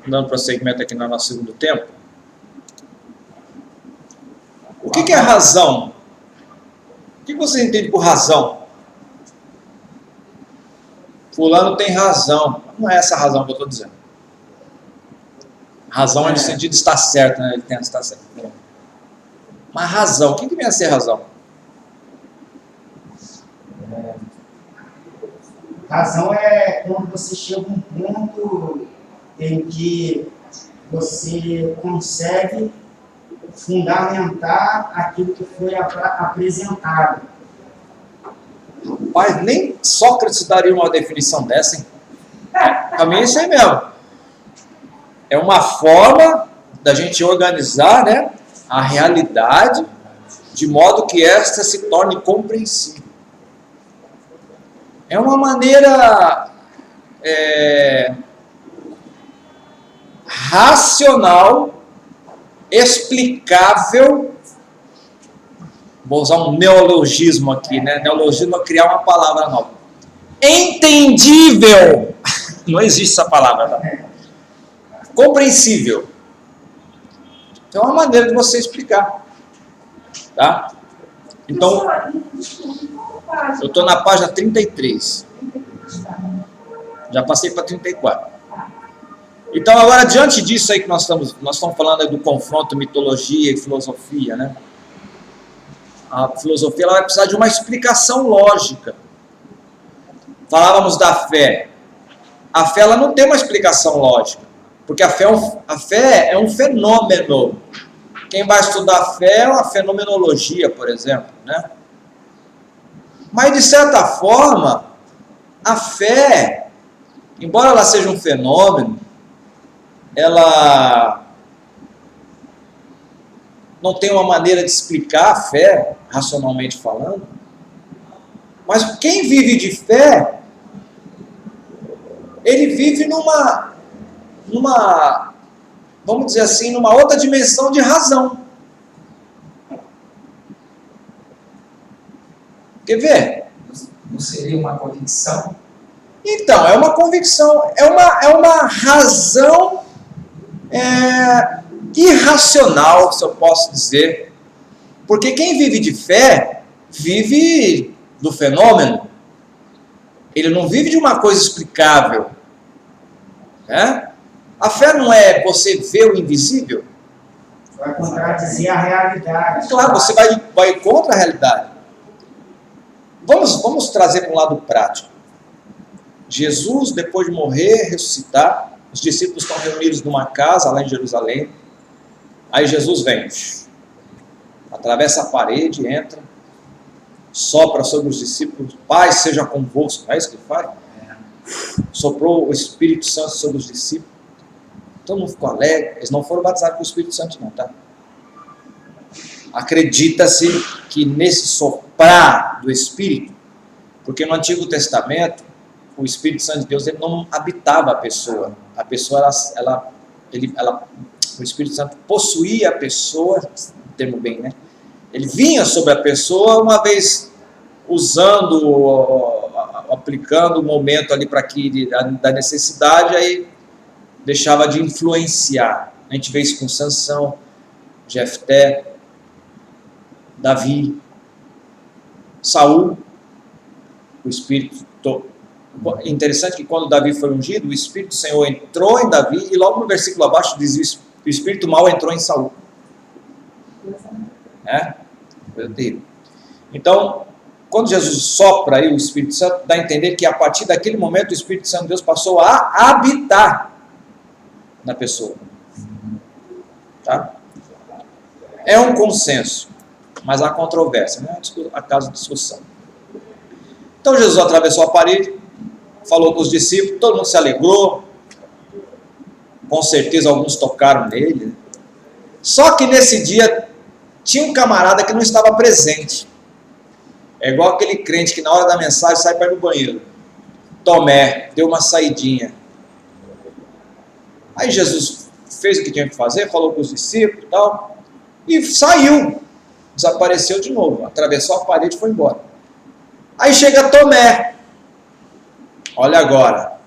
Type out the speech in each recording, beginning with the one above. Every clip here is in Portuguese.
dando prosseguimento aqui no nosso segundo tempo. O que é razão? O que você entende por razão? Fulano tem razão. Não é essa a razão que eu estou dizendo. Razão é no sentido de estar certo, né? Ele tem que estar certo. Mas razão, o que vem a ser razão? Razão é quando você chega a um ponto em que você consegue fundamentar aquilo que foi apresentado. Mas nem Sócrates daria uma definição dessa, hein? Para mim é isso aí mesmo. É uma forma da gente organizar, né, a realidade de modo que esta se torne compreensível. É uma maneira racional, explicável. Vou usar um neologismo aqui, né? Neologismo é criar uma palavra nova. Entendível! Não existe essa palavra, tá? Compreensível. Então é uma maneira de você explicar. Tá? Então, eu estou na página 33. Já passei para 34. Então, agora, diante disso aí que nós estamos falando aí do confronto mitologia e filosofia, né? A filosofia ela vai precisar de uma explicação lógica. Falávamos da fé. A fé ela não tem uma explicação lógica, porque a fé é um fenômeno. Quem vai estudar a fé é uma fenomenologia, por exemplo, né? Mas, de certa forma, a fé, embora ela seja um fenômeno, ela não tem uma maneira de explicar a fé, racionalmente falando. Mas quem vive de fé, ele vive numa, vamos dizer assim, numa outra dimensão de razão. Quer ver? Não seria uma convicção? Então, é uma convicção, é uma razão irracional, se eu posso dizer. Porque quem vive de fé, vive do fenômeno. Ele não vive de uma coisa explicável. Né? A fé não é você ver o invisível? Vai contradizer a realidade. Claro, você vai contra a realidade. Vamos trazer para um lado prático. Jesus, depois de morrer, ressuscitar, os discípulos estão reunidos numa casa lá em Jerusalém. Aí Jesus vem, atravessa a parede, entra, sopra sobre os discípulos, paz seja convosco, não é isso que ele faz? Soprou o Espírito Santo sobre os discípulos, todo mundo ficou alegre, eles não foram batizados com o Espírito Santo não, tá? Acredita-se que nesse soprar do Espírito, porque no Antigo Testamento, o Espírito Santo de Deus ele não habitava a pessoa, o Espírito Santo possuía a pessoa, termo bem, né? Ele vinha sobre a pessoa uma vez usando, aplicando o momento ali para que da necessidade, aí deixava de influenciar. A gente vê isso com Sansão, Jefté, Davi, Saul, o Espírito. Interessante que quando Davi foi ungido, o Espírito do Senhor entrou em Davi e logo no versículo abaixo diz o Espírito mau entrou em Saul. Então, quando Jesus sopra aí o Espírito Santo, dá a entender que a partir daquele momento o Espírito Santo de Deus passou a habitar na pessoa. Tá? É um consenso, mas há controvérsia, né? Há caso de discussão. Então Jesus atravessou a parede, falou com os discípulos, todo mundo se alegrou, com certeza alguns tocaram nele, né? Só que nesse dia tinha um camarada que não estava presente. É igual aquele crente que na hora da mensagem sai para ir no banheiro. Tomé, deu uma saidinha. Aí Jesus fez o que tinha que fazer, falou com os discípulos e tal, e saiu, desapareceu de novo, atravessou a parede e foi embora. Aí chega Tomé, olha agora,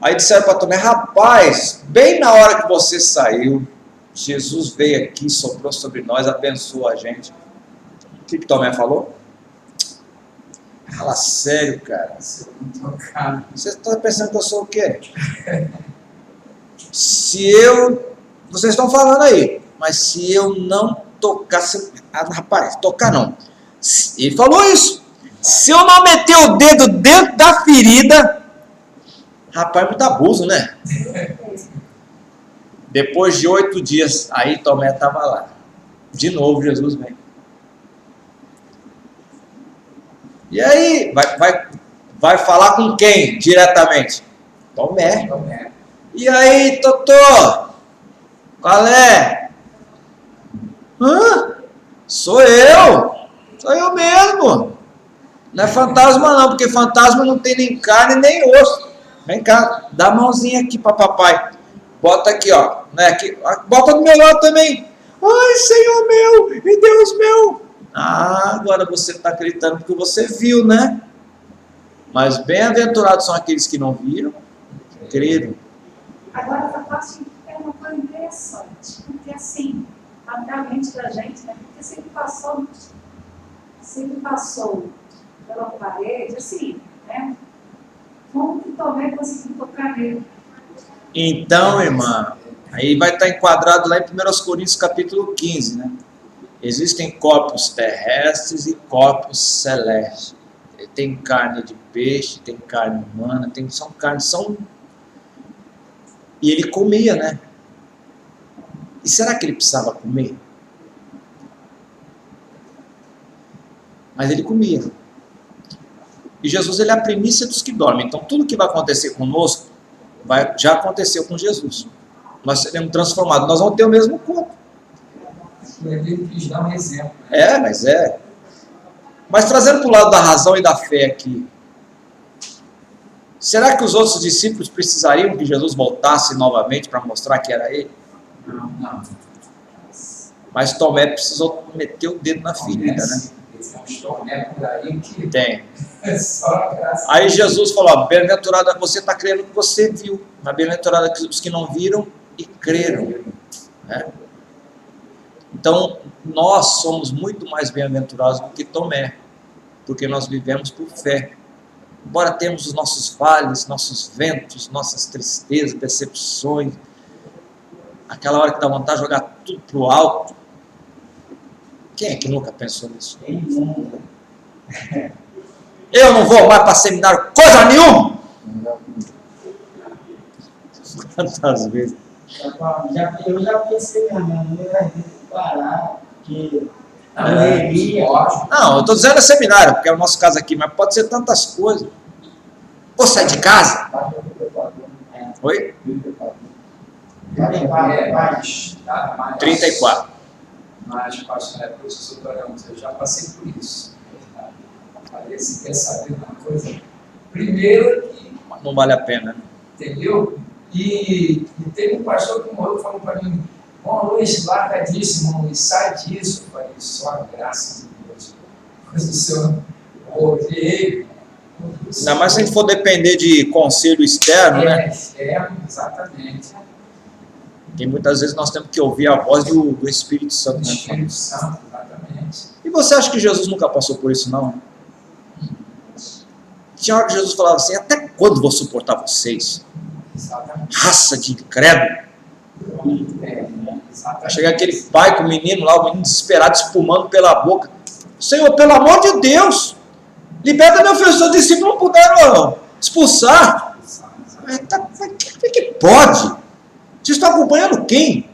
Aí disseram para Tomé, rapaz, bem na hora que você saiu, Jesus veio aqui, soprou sobre nós, abençoou a gente. O que Tomé falou? Fala sério, cara. Você está pensando que eu sou o quê? Vocês estão falando aí, mas se eu não tocar, rapaz, tocar não. Ele falou isso. Se eu não meter o dedo dentro da ferida, rapaz, muito abuso, né? Depois de 8 dias, aí Tomé estava lá. De novo, Jesus vem. E aí, vai falar com quem diretamente? Tomé. E aí, Totô? Qual é? Sou eu mesmo. Não é fantasma não, porque fantasma não tem nem carne nem osso. Vem cá, dá a mãozinha aqui para papai. Bota aqui, ó. Né, aqui, bota do meu lado também. Ai, Senhor meu e Deus meu. Agora você está acreditando porque você viu, né? Mas bem-aventurados são aqueles que não viram, creram. Agora, eu acho que é uma coisa interessante, porque assim, a mente da gente, né? Porque se ele passou pela parede, assim, né? Como que Tomé conseguiu tocar nele? Então, irmã, aí vai estar enquadrado lá em 1 Coríntios capítulo 15, né? Existem corpos terrestres e corpos celestes. Tem carne de peixe, tem carne humana, E ele comia, né? E será que ele precisava comer? Mas ele comia. E Jesus, ele é a primícia dos que dormem. Então, tudo que vai acontecer conosco, já aconteceu com Jesus. Nós seremos transformados. Nós vamos ter o mesmo corpo. Ele quis dar um exemplo. Mas trazendo para o lado da razão e da fé aqui, será que os outros discípulos precisariam que Jesus voltasse novamente para mostrar que era ele? Não. Mas Tomé precisou meter o dedo na ferida, né? Tem. Aí Jesus falou, bem-aventurado, você está crendo que você viu, mas bem-aventurado os que não viram e creram, né? Então, nós somos muito mais bem-aventurados do que Tomé, porque nós vivemos por fé. Embora temos os nossos vales, nossos ventos, nossas tristezas, decepções, aquela hora que dá vontade de jogar tudo para o alto. Quem é que nunca pensou nisso? Eu não vou mais para seminário coisa nenhuma! Quantas vezes? Eu já pensei, não ia parar, que Não, eu estou dizendo seminário, porque é o nosso caso aqui, mas pode ser tantas coisas. Vou sair de casa? Oi? 34. Mas, pastor, professor Toramos, eu já passei por isso. Parece que quer saber uma coisa. Primeiro que... Não vale a pena, né? Entendeu? E teve um pastor que morreu e falou para mim, bom, Luiz, largadíssimo, e sai disso. Eu falei, só a graça de Deus. Mas o senhor ouviu. Ainda mais se a gente for depender de conselho externo, né? Externo, exatamente. E muitas vezes nós temos que ouvir a voz do Espírito Santo. Do Espírito Santo, exatamente. E você acha que Jesus nunca passou por isso, não? Tinha hora que Jesus falava assim, até quando vou suportar vocês? Exatamente. Raça de incrédulo. Vai chegar aquele pai com o menino lá, o menino desesperado, espumando pela boca. Senhor, pelo amor de Deus, liberta meu filho, seus discípulos não puderam expulsar. Como é que pode? Vocês estão acompanhando quem?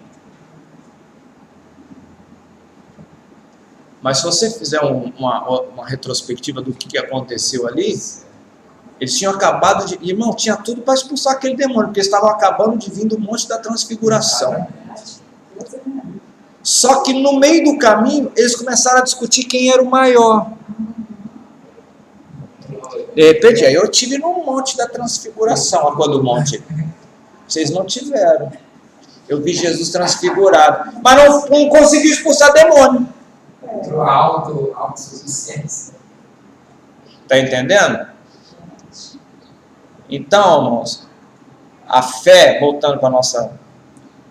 Mas se você fizer uma retrospectiva do que aconteceu ali, eles tinham acabado de... Irmão, tinha tudo para expulsar aquele demônio, porque eles estavam acabando de vir do Monte da Transfiguração. Só que no meio do caminho, eles começaram a discutir quem era o maior. De repente, aí eu estive no Monte da Transfiguração, a cor do monte. Vocês não tiveram. Eu vi Jesus transfigurado. Mas não conseguiu expulsar demônio. Autossuficiência. Está entendendo? Então, irmãos, a fé, voltando para a nossa...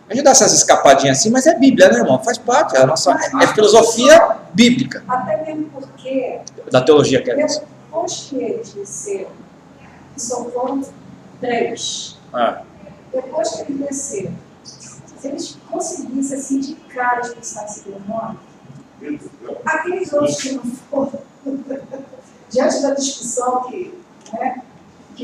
A gente dá essas escapadinhas assim, mas é Bíblia, né, irmão? Faz parte, é filosofia bíblica. Até mesmo porque, Da teologia que é isso. depois que eles desceram, que só foram 3, depois que eles desceram, se eles conseguissem assim de cara expulsar esse demônio, aqueles outros que não foram, diante da discussão que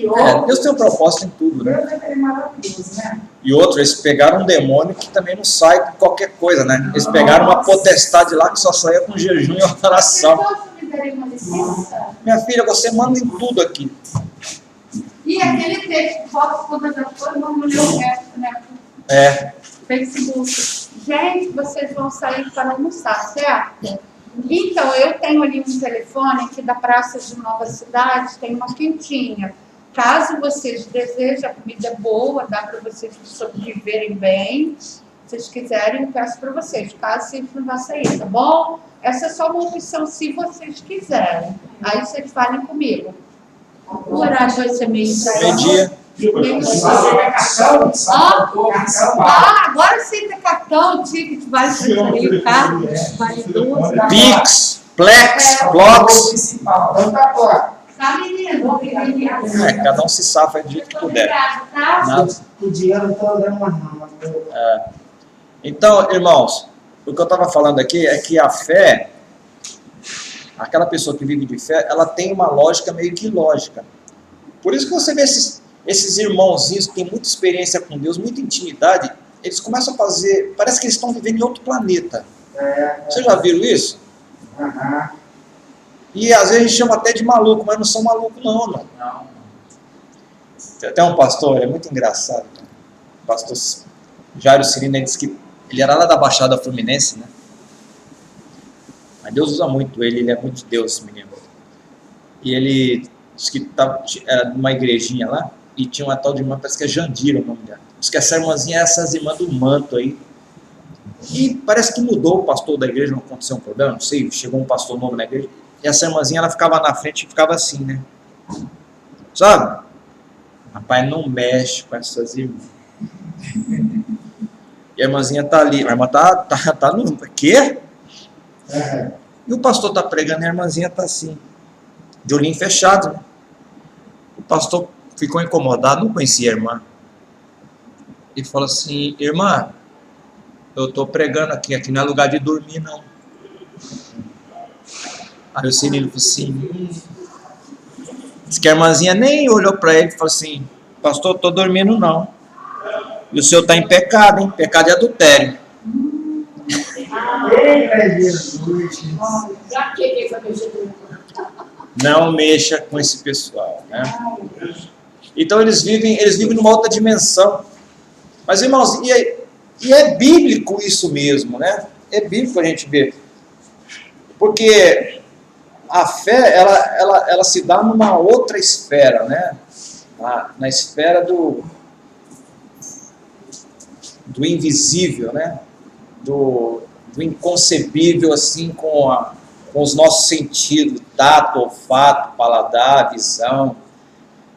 houve, Deus tem um propósito em tudo, né? Deus é maravilhoso, né? E outro, eles pegaram um demônio que também não sai com qualquer coisa, né? Eles pegaram uma potestade lá que só saía com jejum e oração. Você pode me dar uma licença? Minha filha, você manda em tudo aqui. E aquele texto, foto todas as coisas, vamos ler o resto, né? Facebook. Gente, vocês vão sair para almoçar, certo? Então, eu tenho ali um telefone aqui da Praça de Nova Cidade, tem uma quentinha. Caso vocês desejem, a comida é boa, dá para vocês sobreviverem bem. Se vocês quiserem, eu peço para vocês. Caso vocês não vão sair, tá bom? Essa é só uma opção se vocês quiserem. Aí vocês falem comigo. O horário vai ser Meio-dia. Agora aceita cartão, ticket, vale transferir, tá? Vale 12. Pix, Plex, Blox. Tá, menino? Cada um se safa do jeito que puder. Obrigada, tá? Nada. O dinheiro não estou dando mais não. Então, irmãos, o que eu estava falando aqui é que a fé, aquela pessoa que vive de fé, ela tem uma lógica meio que ilógica. Por isso que você vê esses irmãozinhos que têm muita experiência com Deus, muita intimidade, eles começam a fazer, parece que eles estão vivendo em outro planeta. Vocês já viram isso? E às vezes a gente chama até de maluco, mas não são malucos não, mano. Tem até um pastor, ele é muito engraçado, né? O pastor Jairo Cirino, ele disse que ele era lá da Baixada Fluminense, né? Mas Deus usa muito ele é muito de Deus, esse menino. E ele disse que era numa igrejinha lá, e tinha uma tal de irmã, parece que é Jandira o nome dela. Diz que essa irmãzinha é essas irmãs do manto aí. E parece que mudou o pastor da igreja, não aconteceu um problema, não sei, chegou um pastor novo na igreja. E essa irmãzinha, ela ficava na frente e ficava assim, né? Sabe? Rapaz, não mexe com essas irmãs. E a irmãzinha tá ali. A irmã tá no... Quê? E o pastor tá pregando e a irmãzinha tá assim. De olhinho fechado, né? O pastor ficou incomodado, não conhecia a irmã. E falou assim, irmã, eu tô pregando aqui não é lugar de dormir, não. Aí o Cirilo falou assim, disse que a irmãzinha nem olhou para ele e falou assim, pastor, eu tô dormindo não. E o senhor está em pecado, hein? Pecado de adultério. Não mexa com esse pessoal, né? Então eles vivem numa outra dimensão. Mas irmãos, e é bíblico isso mesmo, né? É bíblico a gente ver. Porque a fé, ela se dá numa outra esfera, né? Na esfera do invisível, né? Do inconcebível, assim, com os nossos sentidos, tato, olfato, paladar, visão.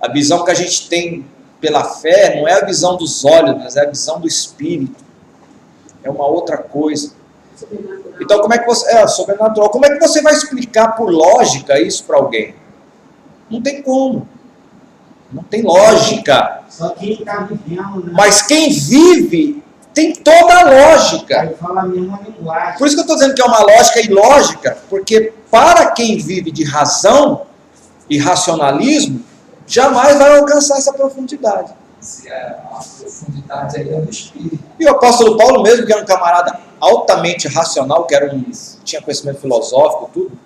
A visão que a gente tem pela fé não é a visão dos olhos, mas é a visão do Espírito. É uma outra coisa. Então, como é que você... É sobrenatural. Como é que você vai explicar por lógica isso para alguém? Não tem como. Não tem lógica. Só quem está vivendo, né? Mas quem vive tem toda a lógica. Aí fala a mesma linguagem. Por isso que eu estou dizendo que é uma lógica ilógica, porque para quem vive de razão e racionalismo, jamais vai alcançar essa profundidade. A profundidade aí é do Espírito. E o apóstolo Paulo mesmo, que era um camarada altamente racional, tinha conhecimento filosófico, tudo,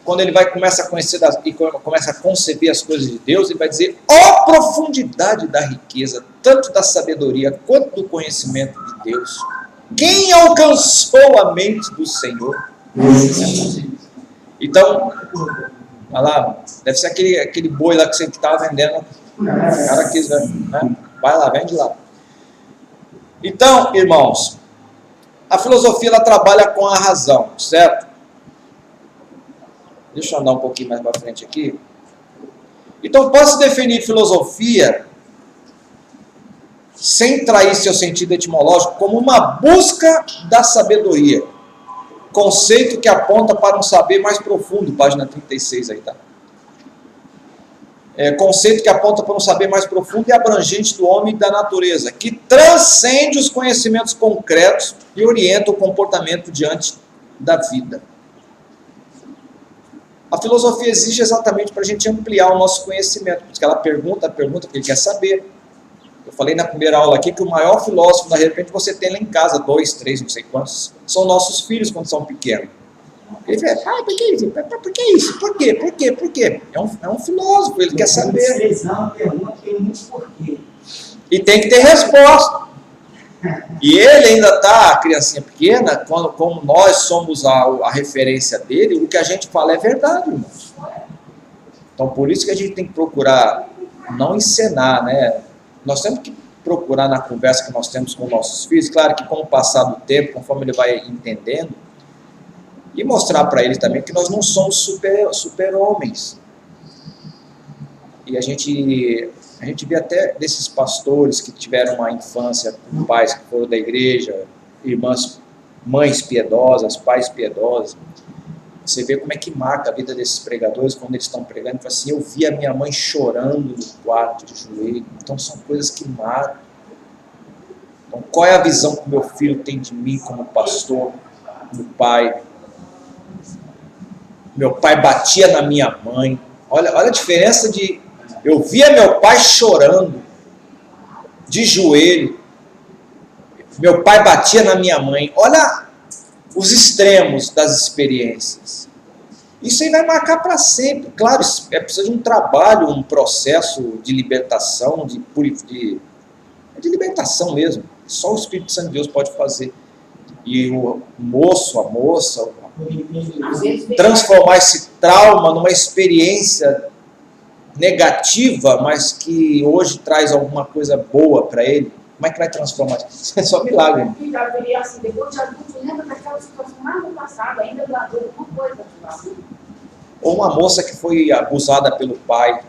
quando ele começa a conhecer e começa a conceber as coisas de Deus, ele vai dizer, ó profundidade da riqueza, tanto da sabedoria quanto do conhecimento de Deus. Quem alcançou a mente do Senhor? Então, olha lá, deve ser aquele boi lá que você estava vendendo. O cara quis, né? Vai lá, vende lá. Então, irmãos, a filosofia ela trabalha com a razão, certo? Deixa eu andar um pouquinho mais para frente aqui. Então, pode-se definir filosofia sem trair seu sentido etimológico, como uma busca da sabedoria. Conceito que aponta para um saber mais profundo, página 36 aí, tá? Conceito que aponta para um saber mais profundo e abrangente do homem e da natureza, que transcende os conhecimentos concretos e orienta o comportamento diante da vida. A filosofia exige exatamente para a gente ampliar o nosso conhecimento, porque ela pergunta a pergunta que ele quer saber. Eu falei na primeira aula aqui que o maior filósofo, de repente, você tem lá em casa, 2, 3, não sei quantos, são nossos filhos quando são pequenos. Ele fala, por que isso? Por que isso? Por quê? Por quê? Por quê? É um filósofo, ele quer saber. E tem que ter resposta. E ele ainda está, a criancinha pequena, como nós somos a referência dele, o que a gente fala é verdade, irmãos. Então, por isso que a gente tem que procurar não encenar, né? Nós temos que procurar na conversa que nós temos com nossos filhos, claro que com o passar do tempo, conforme ele vai entendendo, e mostrar para ele também que nós não somos super-homens. E a gente vê até desses pastores que tiveram uma infância com pais que foram da igreja, mães piedosas, pais piedosos. Você vê como é que marca a vida desses pregadores quando eles estão pregando. Fala assim, eu vi a minha mãe chorando no quarto de joelho. Então são coisas que marcam. Então qual é a visão que o meu filho tem de mim como pastor, como pai? Meu pai batia na minha mãe. Olha a diferença de... Eu via meu pai chorando, de joelho. Meu pai batia na minha mãe. Olha os extremos das experiências. Isso aí vai marcar para sempre. Claro, é preciso de um trabalho, um processo de libertação, de libertação mesmo. Só o Espírito Santo de Deus pode fazer. E o moço, a moça, transformar esse trauma numa experiência negativa, mas que hoje traz alguma coisa boa para ele. Como é que vai transformar? Isso é só milagre. Assim, depois de adulto, lembra daquela situação lá no passado, ainda da dor, alguma coisa. Ou uma moça que foi abusada pelo pai.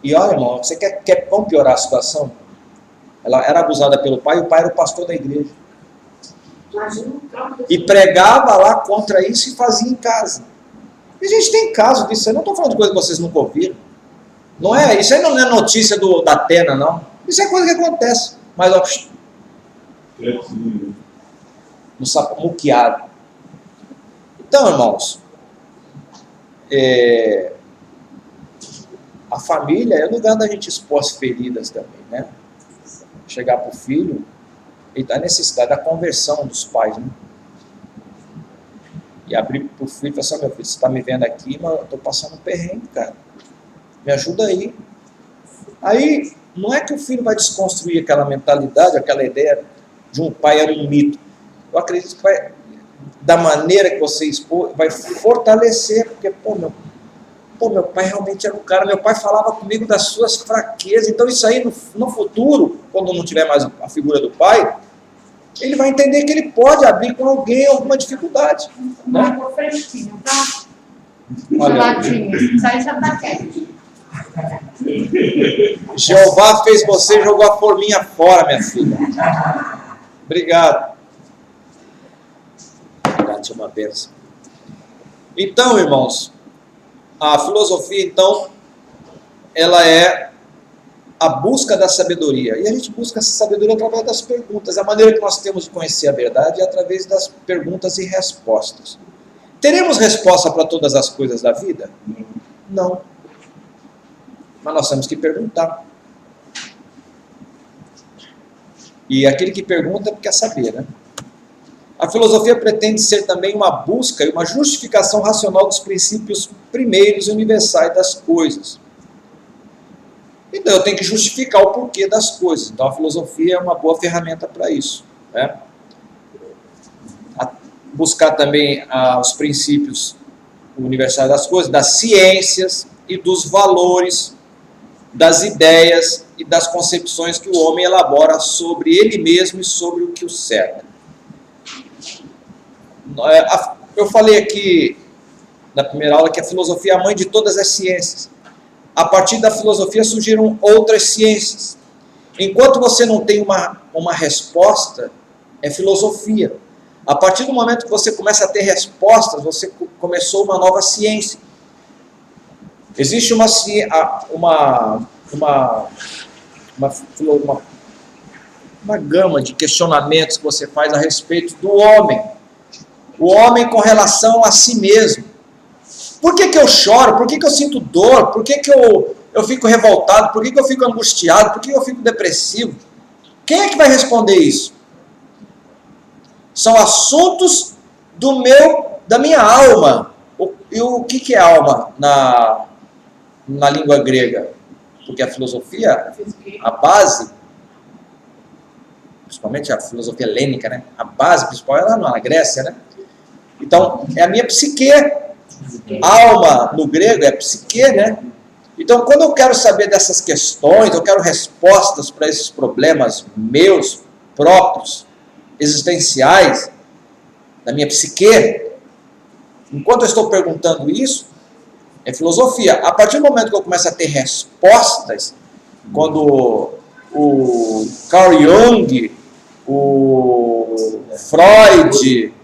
E olha, irmão, você quer piorar a situação? Ela era abusada pelo pai e o pai era o pastor da igreja. E pregava lá contra isso e fazia em casa. E a gente tem caso disso. Eu não estou falando de coisa que vocês nunca ouviram. Não é, isso aí não é notícia da Atena, não. Isso é coisa que acontece. Mas, ó, no sapo muqueado. Então, irmãos, a família é o lugar da gente expor as feridas também, né? Chegar para o filho e a necessidade da conversão dos pais, né? E abrir para o filho e falar assim, meu filho, você está me vendo aqui, mas eu estou passando um perrengue, cara. Me ajuda aí. Aí, não é que o filho vai desconstruir aquela mentalidade, aquela ideia de um pai era um mito. Eu acredito que vai, da maneira que você expor, vai fortalecer, porque, meu pai realmente era um cara, meu pai falava comigo das suas fraquezas, então isso aí no futuro, quando não tiver mais a figura do pai, ele vai entender que ele pode abrir com alguém alguma dificuldade. Né? Fresquinho, tá? Geladinho, isso aí já tá quente. Jeová fez você e jogou a forminha fora, minha filha. Obrigado. Obrigado, uma bênção. Então, irmãos, a filosofia, então, ela é a busca da sabedoria. E a gente busca essa sabedoria através das perguntas. A maneira que nós temos de conhecer a verdade é através das perguntas e respostas. Teremos resposta para todas as coisas da vida? Não. Mas nós temos que perguntar. E aquele que pergunta quer saber, né? A filosofia pretende ser também uma busca e uma justificação racional dos princípios primeiros e universais das coisas. Então eu tenho que justificar o porquê das coisas. Então a filosofia é uma boa ferramenta para isso, né? Buscar também os princípios universais das coisas, das ciências e dos valores, das ideias e das concepções que o homem elabora sobre ele mesmo e sobre o que o cerca. Eu falei aqui na primeira aula que a filosofia é a mãe de todas as ciências. a partir da filosofia surgiram outras ciências. Enquanto você não tem uma resposta, é filosofia. A partir do momento que você começa a ter respostas, você começou uma nova ciência. Existe uma gama de questionamentos que você faz a respeito do homem. O homem com relação a si mesmo. Por que eu choro? Por que eu sinto dor? Por que eu fico revoltado? Por que eu fico angustiado? Por que eu fico depressivo? Quem é que vai responder isso? São assuntos da minha alma. E o que é alma na língua grega? Porque a filosofia, a base, principalmente a filosofia helênica, né? A base principal é lá na Grécia, né? Então, é a minha psique. Alma, no grego, é psique, né? Então, quando eu quero saber dessas questões, eu quero respostas para esses problemas meus, próprios, existenciais, da minha psique, enquanto eu estou perguntando isso, é filosofia. A partir do momento que eu começo a ter respostas, quando o Carl Jung, o Freud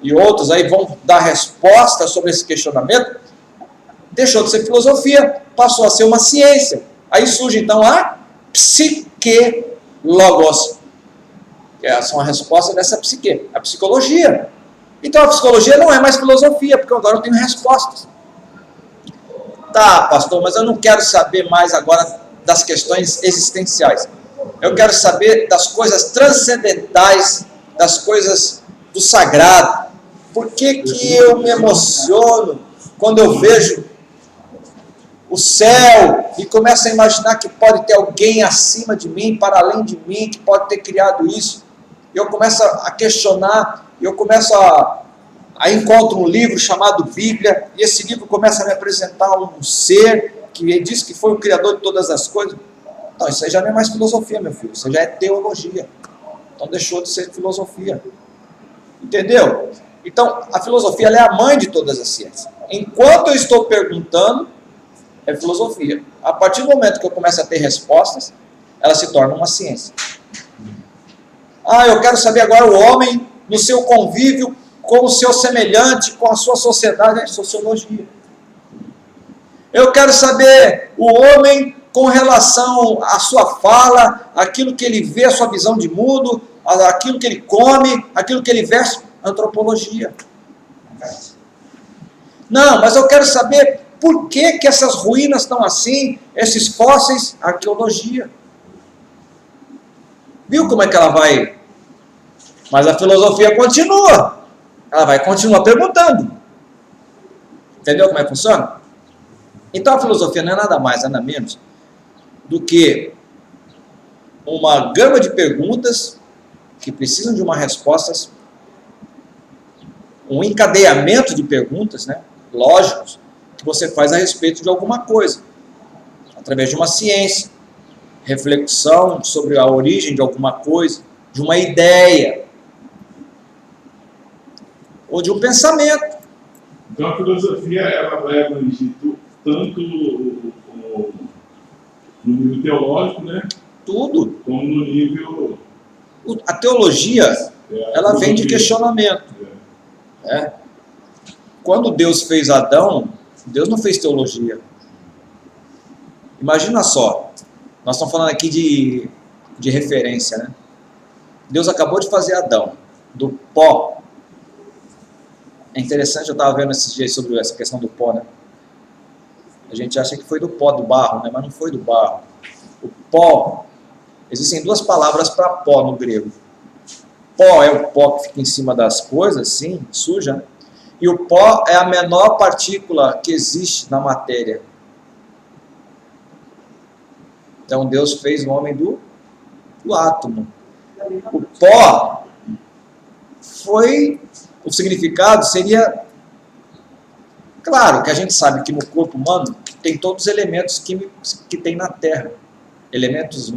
e outros aí vão dar resposta sobre esse questionamento, deixou de ser filosofia, passou a ser uma ciência. Aí surge então a psique-logos, que são a resposta dessa psique, a psicologia. Então a psicologia não é mais filosofia, porque agora eu tenho respostas. Tá, pastor, mas eu não quero saber mais agora das questões existenciais. Eu quero saber das coisas transcendentais, das coisas do sagrado. Por que eu me emociono quando eu vejo o céu e começo a imaginar que pode ter alguém acima de mim, para além de mim, que pode ter criado isso? Eu começo a questionar, eu começo a encontro um livro chamado Bíblia, e esse livro começa a me apresentar um ser que diz que foi o criador de todas as coisas. Não, isso aí já não é mais filosofia, meu filho, isso já é teologia. Então deixou de ser filosofia. Entendeu? Então, a filosofia ela é a mãe de todas as ciências. Enquanto eu estou perguntando, é filosofia. A partir do momento que eu começo a ter respostas, ela se torna uma ciência. Eu quero saber agora o homem no seu convívio com o seu semelhante, com a sua sociedade, é sociologia. Eu quero saber o homem com relação à sua fala, aquilo que ele vê, a sua visão de mundo, aquilo que ele come, aquilo que ele veste, antropologia. Não, mas eu quero saber por que essas ruínas estão assim, esses fósseis, arqueologia. Viu como é que ela vai? Mas a filosofia continua. Ela vai continuar perguntando. Entendeu como é que funciona? Então a filosofia não é nada mais, nada menos do que uma gama de perguntas que precisam de uma resposta, um encadeamento de perguntas, né, lógicos, que você faz a respeito de alguma coisa, através de uma ciência, reflexão sobre a origem de alguma coisa, de uma ideia, ou de um pensamento. Então a filosofia ela vai abranger tanto no nível teológico, né? Tudo. Como no nível... A teologia, ela vem de questionamento. Quando Deus fez Adão, Deus não fez teologia. Imagina só, nós estamos falando aqui de referência, né? Deus acabou de fazer Adão, do pó. É interessante, eu estava vendo esses dias sobre essa questão do pó, né? A gente acha que foi do pó, do barro, né? Mas não foi do barro. O pó, existem duas palavras para pó no grego. Pó é o pó que fica em cima das coisas, sim, suja, né? E o pó é a menor partícula que existe na matéria. Então Deus fez o homem do átomo. O pó foi... O significado seria... Claro que a gente sabe que no corpo humano tem todos os elementos químicos que tem na Terra. Elementos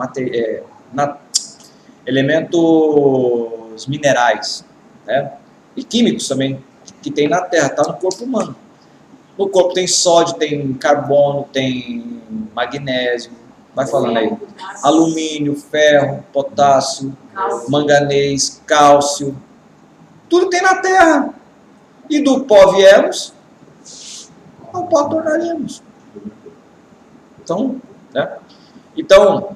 minerais, né? E químicos também, que tem na Terra, está no corpo humano. No corpo tem sódio, tem carbono, tem magnésio, vai falando aí, alumínio, ferro, potássio, manganês, cálcio, tudo tem na terra. E do pó viemos, ao pó tornaremos. Então, né? Então,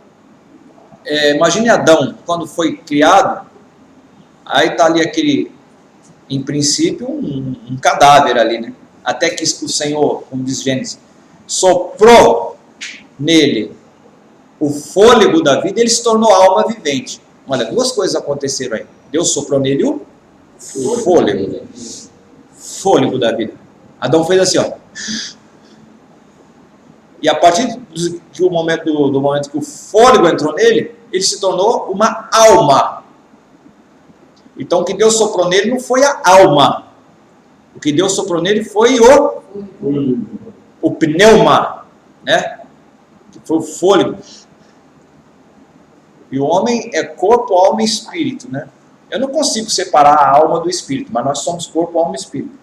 imagine Adão, quando foi criado, aí está ali aquele, em princípio, um cadáver ali, né? Até que o Senhor, como diz Gênesis, soprou nele o fôlego da vida, ele se tornou alma vivente. Olha, duas coisas aconteceram aí. Deus soprou nele o fôlego da vida. Adão fez assim, ó. E a partir do momento que o fôlego entrou nele, ele se tornou uma alma. Então o que Deus soprou nele não foi a alma. O que Deus soprou nele foi o pneuma, né? Que foi o fôlego. E o homem é corpo, alma e espírito, né? Eu não consigo separar a alma do espírito, mas nós somos corpo, alma e espírito.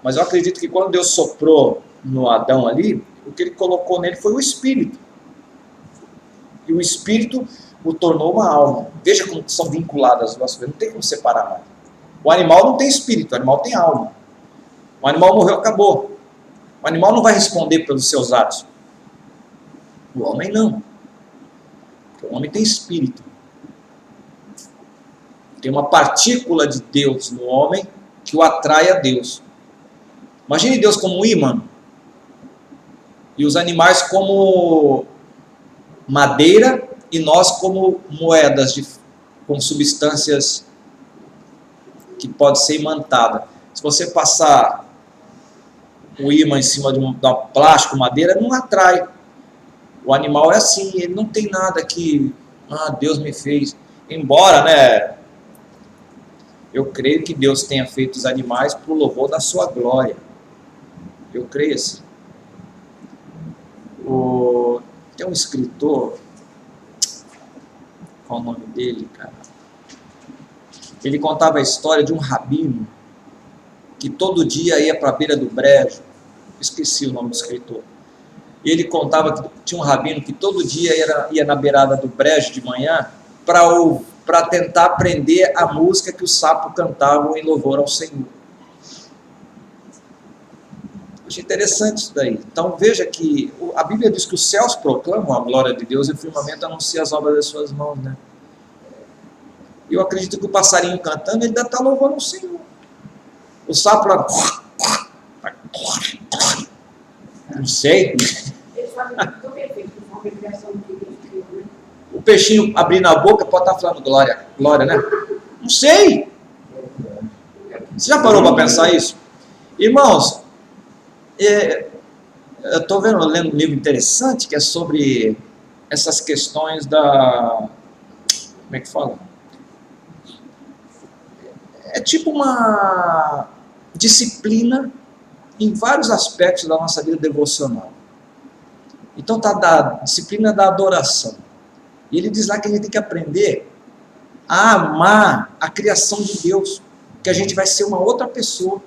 Mas eu acredito que quando Deus soprou no Adão ali, o que ele colocou nele foi o espírito. E o espírito o tornou uma alma. Veja como são vinculadas as duas coisas, não tem como separar mais. O animal não tem espírito, o animal tem alma. O animal morreu, acabou. O animal não vai responder pelos seus atos. O homem não. Porque o homem tem espírito. Tem uma partícula de Deus no homem que o atrai a Deus. Imagine Deus como um ímã. E os animais como madeira e nós como moedas, com substâncias que pode ser imantada. Se você passar o ímã em cima de um plástico, madeira, não atrai. O animal é assim, ele não tem nada que Deus me fez. Embora, né, eu creio que Deus tenha feito os animais para o louvor da sua glória. Eu creio assim. Tem um escritor, qual o nome dele, cara? Ele contava a história de um rabino que todo dia ia para a beira do brejo. Esqueci o nome do escritor. E ele contava que tinha um rabino que todo dia ia na beirada do brejo de manhã para tentar aprender a música que os sapos cantavam em louvor ao Senhor. Achei interessante isso daí. Então veja que a Bíblia diz que os céus proclamam a glória de Deus e o firmamento anuncia as obras das suas mãos, né? Eu acredito que o passarinho cantando, ele deve estar louvando o Senhor. O sapo lá... Não sei. O peixinho abrindo a boca pode estar falando glória, glória, né? Não sei. Você já parou para pensar isso? Irmãos, eu estou lendo um livro interessante que é sobre essas questões da... Como é que fala? É tipo uma disciplina em vários aspectos da nossa vida devocional. Então está da disciplina da adoração. E ele diz lá que a gente tem que aprender a amar a criação de Deus, que a gente vai ser uma outra pessoa.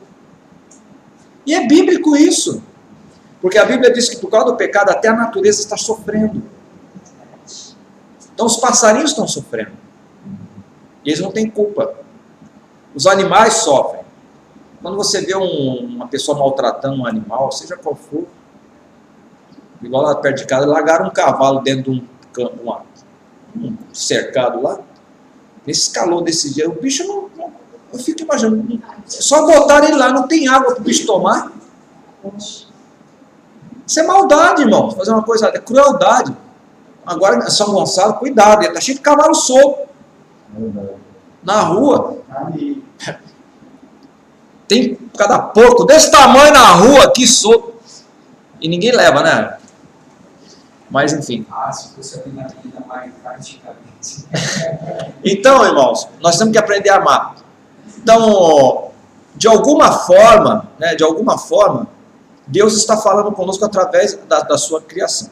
E é bíblico isso. Porque a Bíblia diz que por causa do pecado até a natureza está sofrendo. Então os passarinhos estão sofrendo. E eles não têm culpa. Os animais sofrem. Quando você vê uma pessoa maltratando um animal, seja qual for, igual lá perto de casa, largaram um cavalo dentro de um campo, um cercado lá, nesse calor desse dia, o bicho não, eu fico imaginando, só botaram ele lá, não tem água para o bicho tomar. Isso é maldade, irmão, fazer uma coisa, é crueldade. Agora, São Gonçalo, cuidado, ele está cheio de cavalo solto na rua. Tem cada porco desse tamanho na rua aqui solto. E ninguém leva, né? Mas enfim. Se fosse ali na vida mais praticamente. Então, irmãos, nós temos que aprender a amar. Então, de alguma forma, Deus está falando conosco através da sua criação.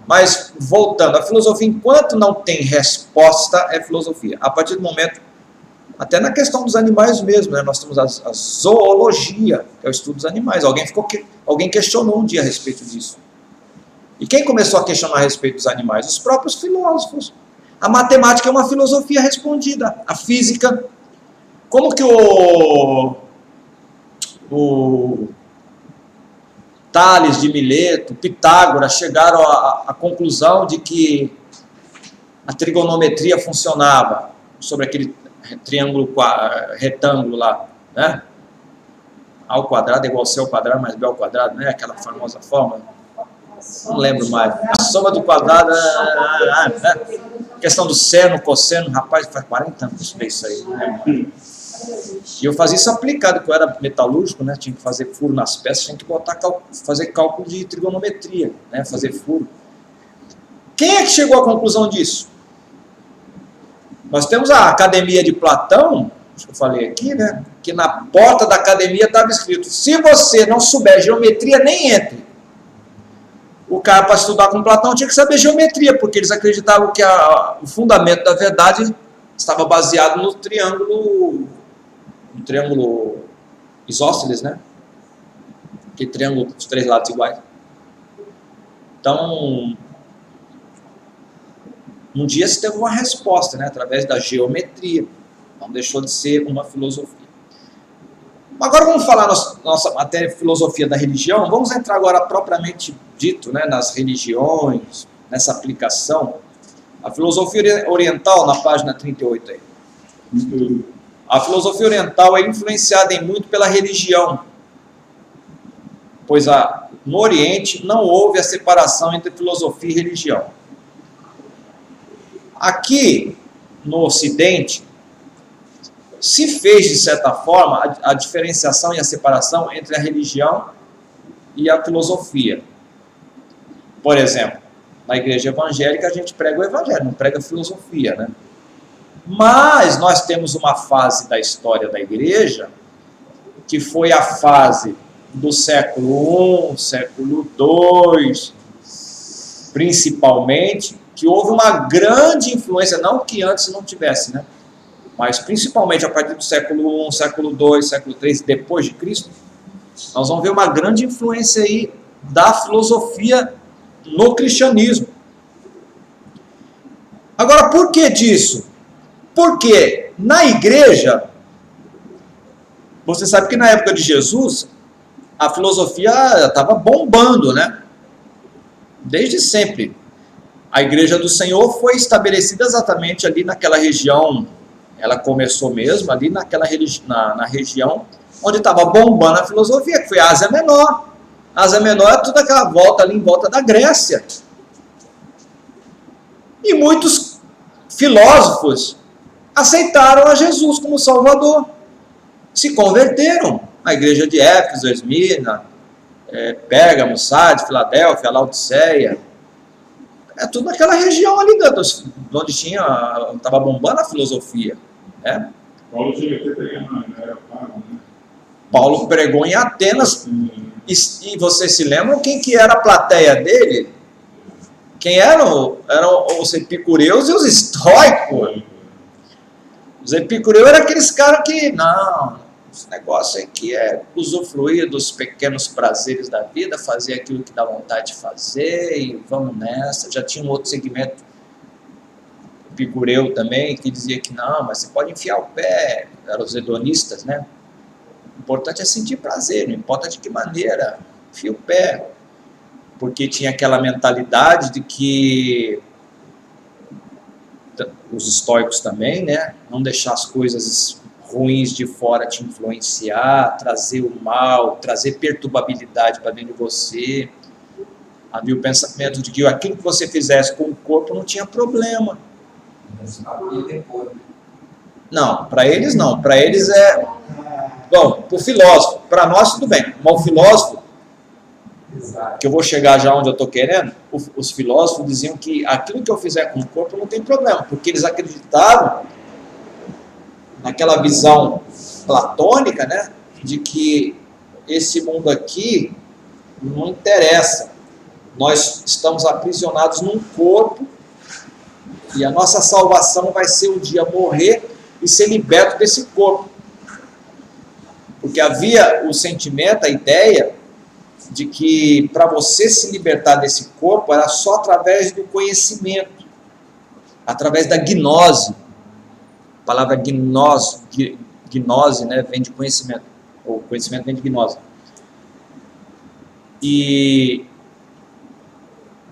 Mas, voltando, a filosofia, enquanto não tem resposta, é filosofia. A partir do momento, até na questão dos animais mesmo, né? Nós temos a zoologia, que é o estudo dos animais. Alguém questionou um dia a respeito disso. E quem começou a questionar a respeito dos animais? Os próprios filósofos. A matemática é uma filosofia respondida. A física. Como que o Tales de Mileto, Pitágoras chegaram à conclusão de que a trigonometria funcionava sobre aquele triângulo retângulo lá, né? A ao quadrado é igual a C ao quadrado mais B ao quadrado, né? Aquela famosa fórmula. Não lembro mais. A soma do quadrado, né? Questão do seno, cosseno, rapaz, faz 40 anos que eu estudei isso aí, né? E eu fazia isso aplicado, porque eu era metalúrgico, né? Tinha que fazer furo nas peças, tinha que fazer cálculo de trigonometria, né? Fazer furo. Quem é que chegou à conclusão disso? Nós temos a Academia de Platão, acho que eu falei aqui, né? Que na porta da academia estava escrito: se você não souber geometria, nem entre. O cara, para estudar com Platão, tinha que saber geometria, porque eles acreditavam que o fundamento da verdade estava baseado no triângulo isósceles, né? Aquele triângulo dos 3 lados iguais. Então, um dia se teve uma resposta, né? Através da geometria. Não deixou de ser uma filosofia. Agora vamos falar nossa matéria de filosofia da religião. Vamos entrar agora propriamente dito, né, nas religiões, nessa aplicação. A filosofia oriental, na página 38 aí. A filosofia oriental é influenciada em muito pela religião, pois no Oriente não houve a separação entre filosofia e religião. Aqui, no Ocidente, se fez, de certa forma, a diferenciação e a separação entre a religião e a filosofia. Por exemplo, na igreja evangélica a gente prega o evangelho, não prega a filosofia, né? Mas nós temos uma fase da história da igreja, que foi a fase do século I, século II, principalmente, que houve uma grande influência, não que antes não tivesse, né? Mas principalmente a partir do século I, século II, século III, depois de Cristo, nós vamos ver uma grande influência aí da filosofia no cristianismo. Agora, por que disso? Porque na igreja, você sabe que na época de Jesus, a filosofia estava bombando, né? Desde sempre. A igreja do Senhor foi estabelecida exatamente ali naquela região. Ela começou mesmo ali naquela na região onde estava bombando a filosofia, que foi a Ásia Menor. A Ásia Menor é toda aquela volta ali em volta da Grécia. E muitos filósofos aceitaram a Jesus como Salvador. Se converteram. A igreja de Éfeso, Esmirna, Pérgamo, Sardes, Filadélfia, Laodiceia. É tudo naquela região ali, onde estava bombando a filosofia. Né? Paulo chega até pregando na era paga, né? Paulo pregou em Atenas. E vocês se lembram quem que era a plateia dele? Quem eram os epicureus e os estoicos. Os epicureus eram aqueles caras que, não, esse negócio aqui é usufruir dos pequenos prazeres da vida, fazer aquilo que dá vontade de fazer e vamos nessa. Já tinha um outro segmento epicureu também, que dizia que não, mas você pode enfiar o pé, eram os hedonistas, né? O importante é sentir prazer, não importa de que maneira, enfia o pé. Porque tinha aquela mentalidade de que os estoicos também, né? Não deixar as coisas ruins de fora te influenciar, trazer o mal, trazer perturbabilidade para dentro de você. Havia o pensamento de que aquilo que você fizesse com o corpo não tinha problema. Não, para eles não. Para eles é... Bom, para o filósofo, para nós tudo bem. Mas o filósofo, que eu vou chegar já onde eu estou querendo, os filósofos diziam que aquilo que eu fizer com o corpo não tem problema, porque eles acreditavam naquela visão platônica, né, de que esse mundo aqui não interessa. Nós estamos aprisionados num corpo e a nossa salvação vai ser um dia morrer e ser liberto desse corpo. Porque havia o sentimento, a ideia de que para você se libertar desse corpo era só através do conhecimento, através da gnose. A palavra gnose, né, vem de conhecimento, ou conhecimento vem de gnose. E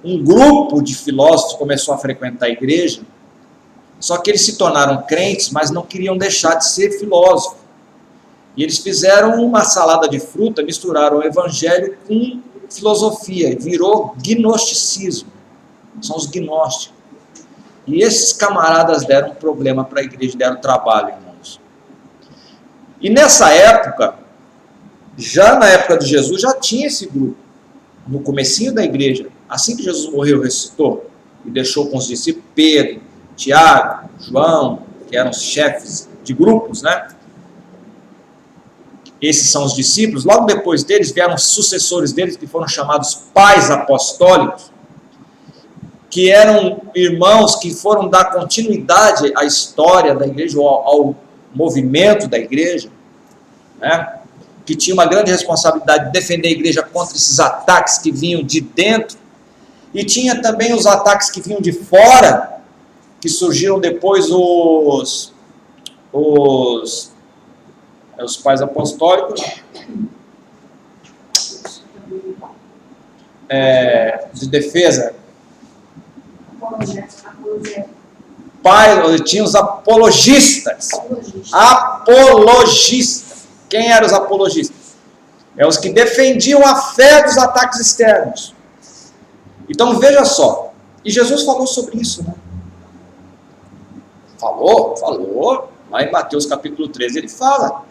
um grupo de filósofos começou a frequentar a igreja, só que eles se tornaram crentes, mas não queriam deixar de ser filósofos. E eles fizeram uma salada de fruta, misturaram o evangelho com filosofia, e virou gnosticismo. São os gnósticos. E esses camaradas deram um problema para a igreja, deram trabalho, irmãos. E nessa época, já na época de Jesus, já tinha esse grupo. No comecinho da igreja, assim que Jesus morreu, ressuscitou, e deixou com os discípulos Pedro, Tiago, João, que eram os chefes de grupos, né? Esses são os discípulos. Logo depois deles vieram os sucessores deles, que foram chamados pais apostólicos, que eram irmãos que foram dar continuidade à história da igreja, ao movimento da igreja, né? Que tinha uma grande responsabilidade de defender a igreja contra esses ataques que vinham de dentro, e tinha também os ataques que vinham de fora, que surgiram depois os pais apostólicos, de defesa. Tinha os apologistas. Apologistas. Quem eram os apologistas? É os que defendiam a fé dos ataques externos. Então veja só. E Jesus falou sobre isso, né? Falou. Lá em Mateus capítulo 13 ele fala: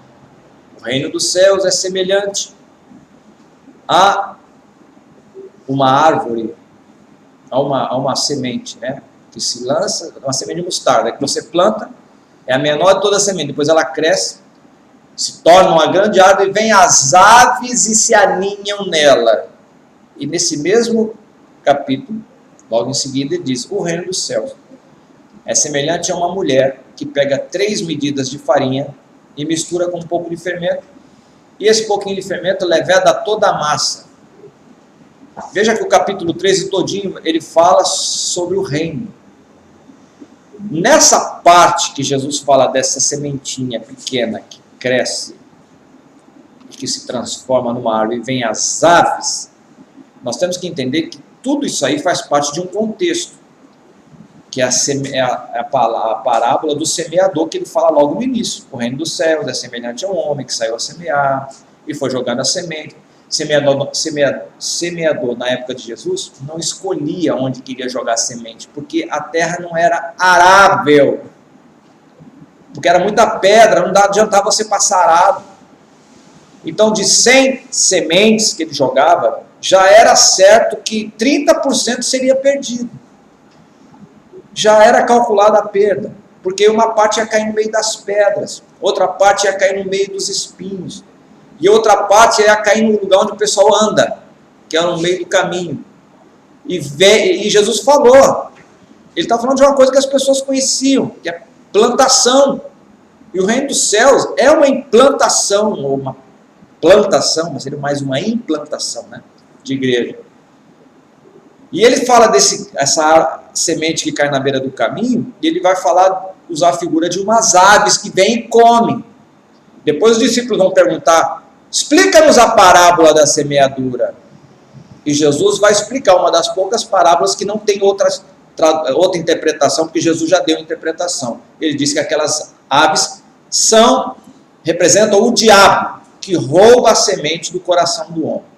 o reino dos céus é semelhante a uma árvore, a uma semente, né? Que se lança, uma semente de mostarda, que você planta, é a menor de toda a semente, depois ela cresce, se torna uma grande árvore, e vem as aves e se aninham nela. E nesse mesmo capítulo, logo em seguida, ele diz: o reino dos céus é semelhante a uma mulher que pega 3 medidas de farinha e mistura com um pouco de fermento, e esse pouquinho de fermento leveda toda a massa. Veja que o capítulo 13 todinho, ele fala sobre o reino. Nessa parte que Jesus fala dessa sementinha pequena que cresce, que se transforma numa árvore e vem as aves, nós temos que entender que tudo isso aí faz parte de um contexto, que é a parábola do semeador, que ele fala logo no início. O reino dos céus é semelhante a um homem que saiu a semear e foi jogando a semente. Semeador na época de Jesus não escolhia onde queria jogar a semente, porque a terra não era arável, porque era muita pedra, não adiantava você passar arado. Então, de 100 sementes que ele jogava, já era certo que 30% seria perdido. Já era calculada a perda, porque uma parte ia cair no meio das pedras, outra parte ia cair no meio dos espinhos, e outra parte ia cair no lugar onde o pessoal anda, que é no meio do caminho. E Jesus falou, ele está falando de uma coisa que as pessoas conheciam, que é plantação. E o reino dos céus é uma implantação, ou uma plantação, mas seria mais uma implantação, né, de igreja. E ele fala essa semente que cai na beira do caminho, e ele vai usar a figura de umas aves que vêm e comem. Depois os discípulos vão perguntar: explica-nos a parábola da semeadura. E Jesus vai explicar uma das poucas parábolas que não tem outra interpretação, porque Jesus já deu interpretação. Ele disse que aquelas aves representam o diabo, que rouba a semente do coração do homem.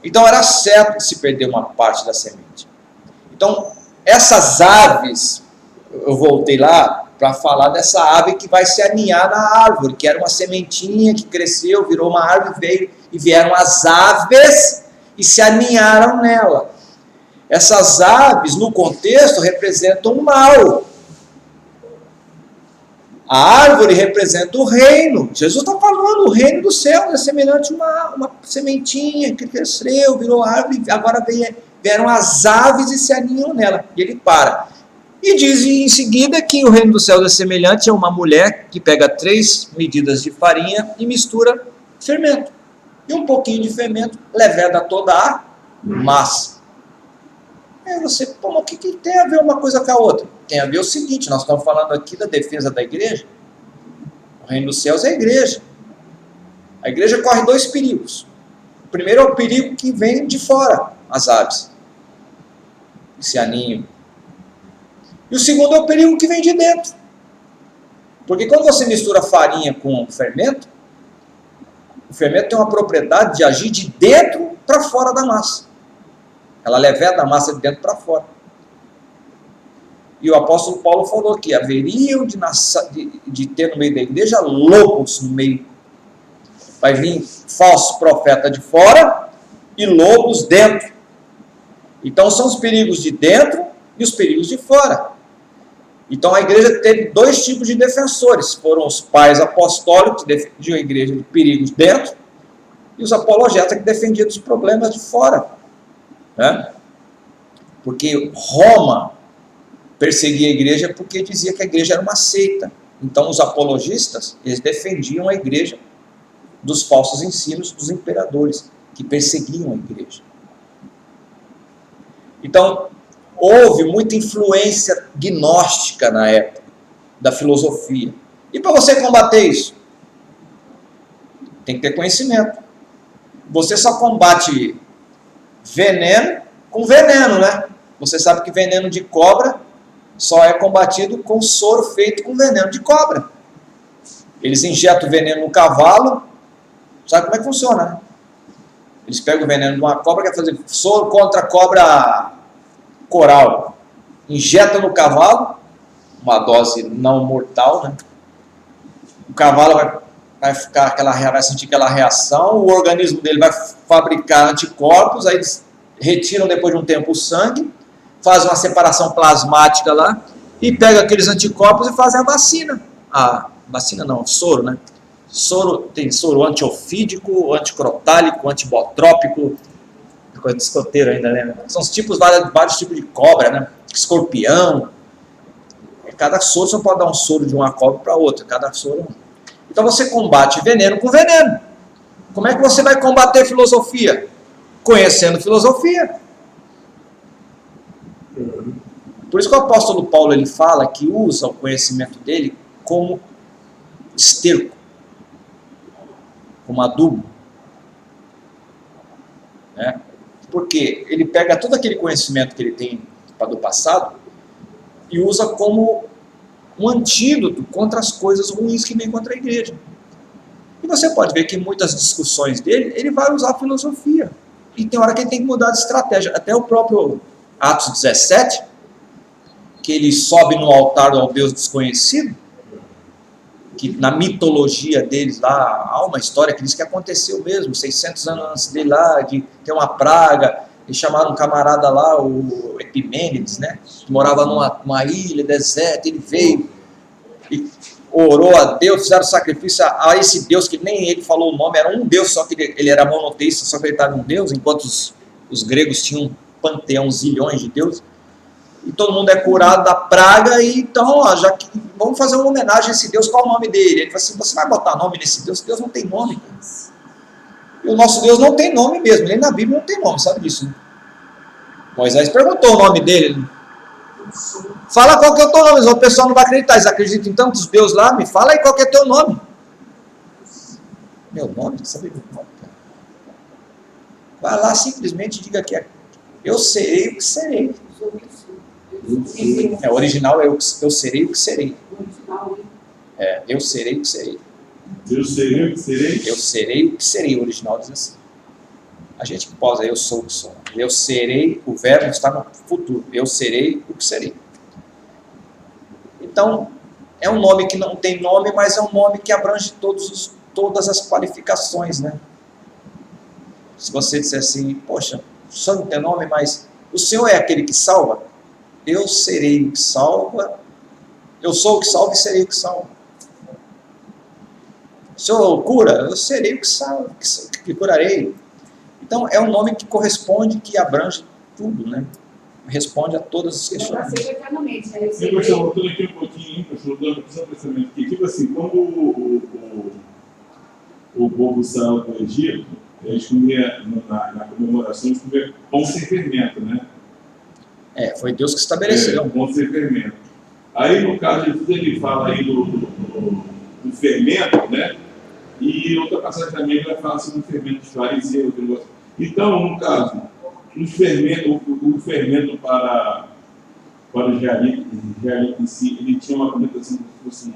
Então era certo se perder uma parte da semente. Então essas aves, eu voltei lá para falar dessa ave que vai se aninhar na árvore, que era uma sementinha que cresceu, virou uma árvore, e vieram as aves e se aninharam nela. Essas aves, no contexto, representam o mal. A árvore representa o reino. Jesus está falando, o reino dos céus é semelhante a uma sementinha que cresceu, virou árvore, agora vieram as aves e se aninham nela. E ele para. E diz em seguida que o reino dos céus é semelhante a uma mulher que pega 3 medidas de farinha e mistura fermento. e um pouquinho de fermento leveda toda a massa. Aí você, pô, mas o que tem a ver uma coisa com a outra? Tem a ver o seguinte, nós estamos falando aqui da defesa da igreja. O reino dos céus é a igreja. A igreja corre dois perigos. O primeiro é o perigo que vem de fora, as aves, que se aninham. E o segundo é o perigo que vem de dentro. Porque quando você mistura farinha com fermento, o fermento tem uma propriedade de agir de dentro para fora da massa. Ela leveda a massa de dentro para fora. E o apóstolo Paulo falou que haveriam de ter no meio da igreja lobos no meio. Vai vir falso profeta de fora e lobos dentro. Então são os perigos de dentro e os perigos de fora. Então a igreja teve dois tipos de defensores. Foram os pais apostólicos, que defendiam a igreja de perigos dentro, e os apologetas, que defendiam dos problemas de fora. Né? Porque Roma perseguia a igreja porque dizia que a igreja era uma seita. Então os apologistas, eles defendiam a igreja dos falsos ensinos dos imperadores, que perseguiam a igreja. Então, houve muita influência gnóstica na época, da filosofia. E para você combater isso? Tem que ter conhecimento. Você só combate veneno com veneno, né? Você sabe que veneno de cobra só é combatido com soro feito com veneno de cobra. Eles injetam o veneno no cavalo. Sabe como é que funciona, né? Eles pegam o veneno de uma cobra, quer fazer soro contra a cobra coral. Injeta no cavalo, uma dose não mortal, né? O cavalo vai sentir aquela reação, o organismo dele vai fabricar anticorpos, aí eles retiram depois de um tempo o sangue, fazem uma separação plasmática lá, e pegam aqueles anticorpos e fazem a vacina. Vacina não, soro, né? Soro, tem soro antiofídico, anticrotálico, antibotrópico, coisa de escoteiro ainda, né? São os tipos, vários tipos de cobra, né? Escorpião. Cada soro você não pode dar um soro de uma cobra para outra, cada soro. Então você combate veneno com veneno. Como é que você vai combater filosofia? Conhecendo filosofia. Por isso que o apóstolo Paulo ele fala que usa o conhecimento dele como esterco, como adubo, né? Porque ele pega todo aquele conhecimento que ele tem do passado e usa como um antídoto contra as coisas ruins que vêm contra a igreja. E você pode ver que em muitas discussões dele, ele vai usar a filosofia. E tem hora que ele tem que mudar de estratégia. Até o próprio Atos 17, que ele sobe no altar ao Deus desconhecido, que na mitologia deles lá, há uma história que diz que aconteceu mesmo, 600 anos antes dele lá, de ter uma praga, e chamaram um camarada lá, o Epimênides, né, que morava numa ilha deserta, ele veio e orou a Deus, fizeram sacrifício a esse Deus, que nem ele falou o nome, era um Deus, só que ele era monoteísta, só que ele estava um Deus, enquanto os gregos tinham um panteão, zilhões de deuses, e todo mundo é curado da praga, e então, ó, já que vamos fazer uma homenagem a esse Deus, qual é o nome dele? Ele falou assim, você vai botar nome nesse Deus? Deus não tem nome. E o nosso Deus não tem nome mesmo, nem na Bíblia não tem nome, sabe disso, né? Moisés perguntou o nome dele. Fala qual que é o teu nome, o pessoal não vai acreditar, eles acreditam em tantos deuses lá, me fala aí qual que é o teu nome. Meu nome? Você sabe meu nome? Vai lá simplesmente diga que é, eu serei o que serei. O original é eu serei o que serei. Eu serei o que serei. Eu serei o que serei? Eu serei o que serei, o original diz assim. A gente posa, eu sou o que sou. Eu serei, o verbo está no futuro. Eu serei o que serei. Então, é um nome que não tem nome, mas é um nome que abrange todas as qualificações, né? Se você disser assim, poxa, o Senhor não tem nome, mas o Senhor é aquele que salva? Eu serei o que salva. Eu sou o que salva e serei o que salva. O Senhor cura? Eu serei o que salva, que curarei. Então, é um nome que corresponde, que abrange tudo, né? Responde a todas as questões. Pastor, voltando aqui um pouquinho, pastor, dando um pensamento aqui. Tipo assim, quando o povo saiu do Egito, eles comiam, na comemoração, eles comiam pão sem fermento, né? Foi Deus que estabeleceu. Pão sem fermento. Aí, no caso de Jesus, ele fala aí do fermento, né? E outra passagem também ele vai falar sobre o fermento dos fariseus. Então, no caso, o fermento para os israelitas em si, ele tinha uma conotação como se fosse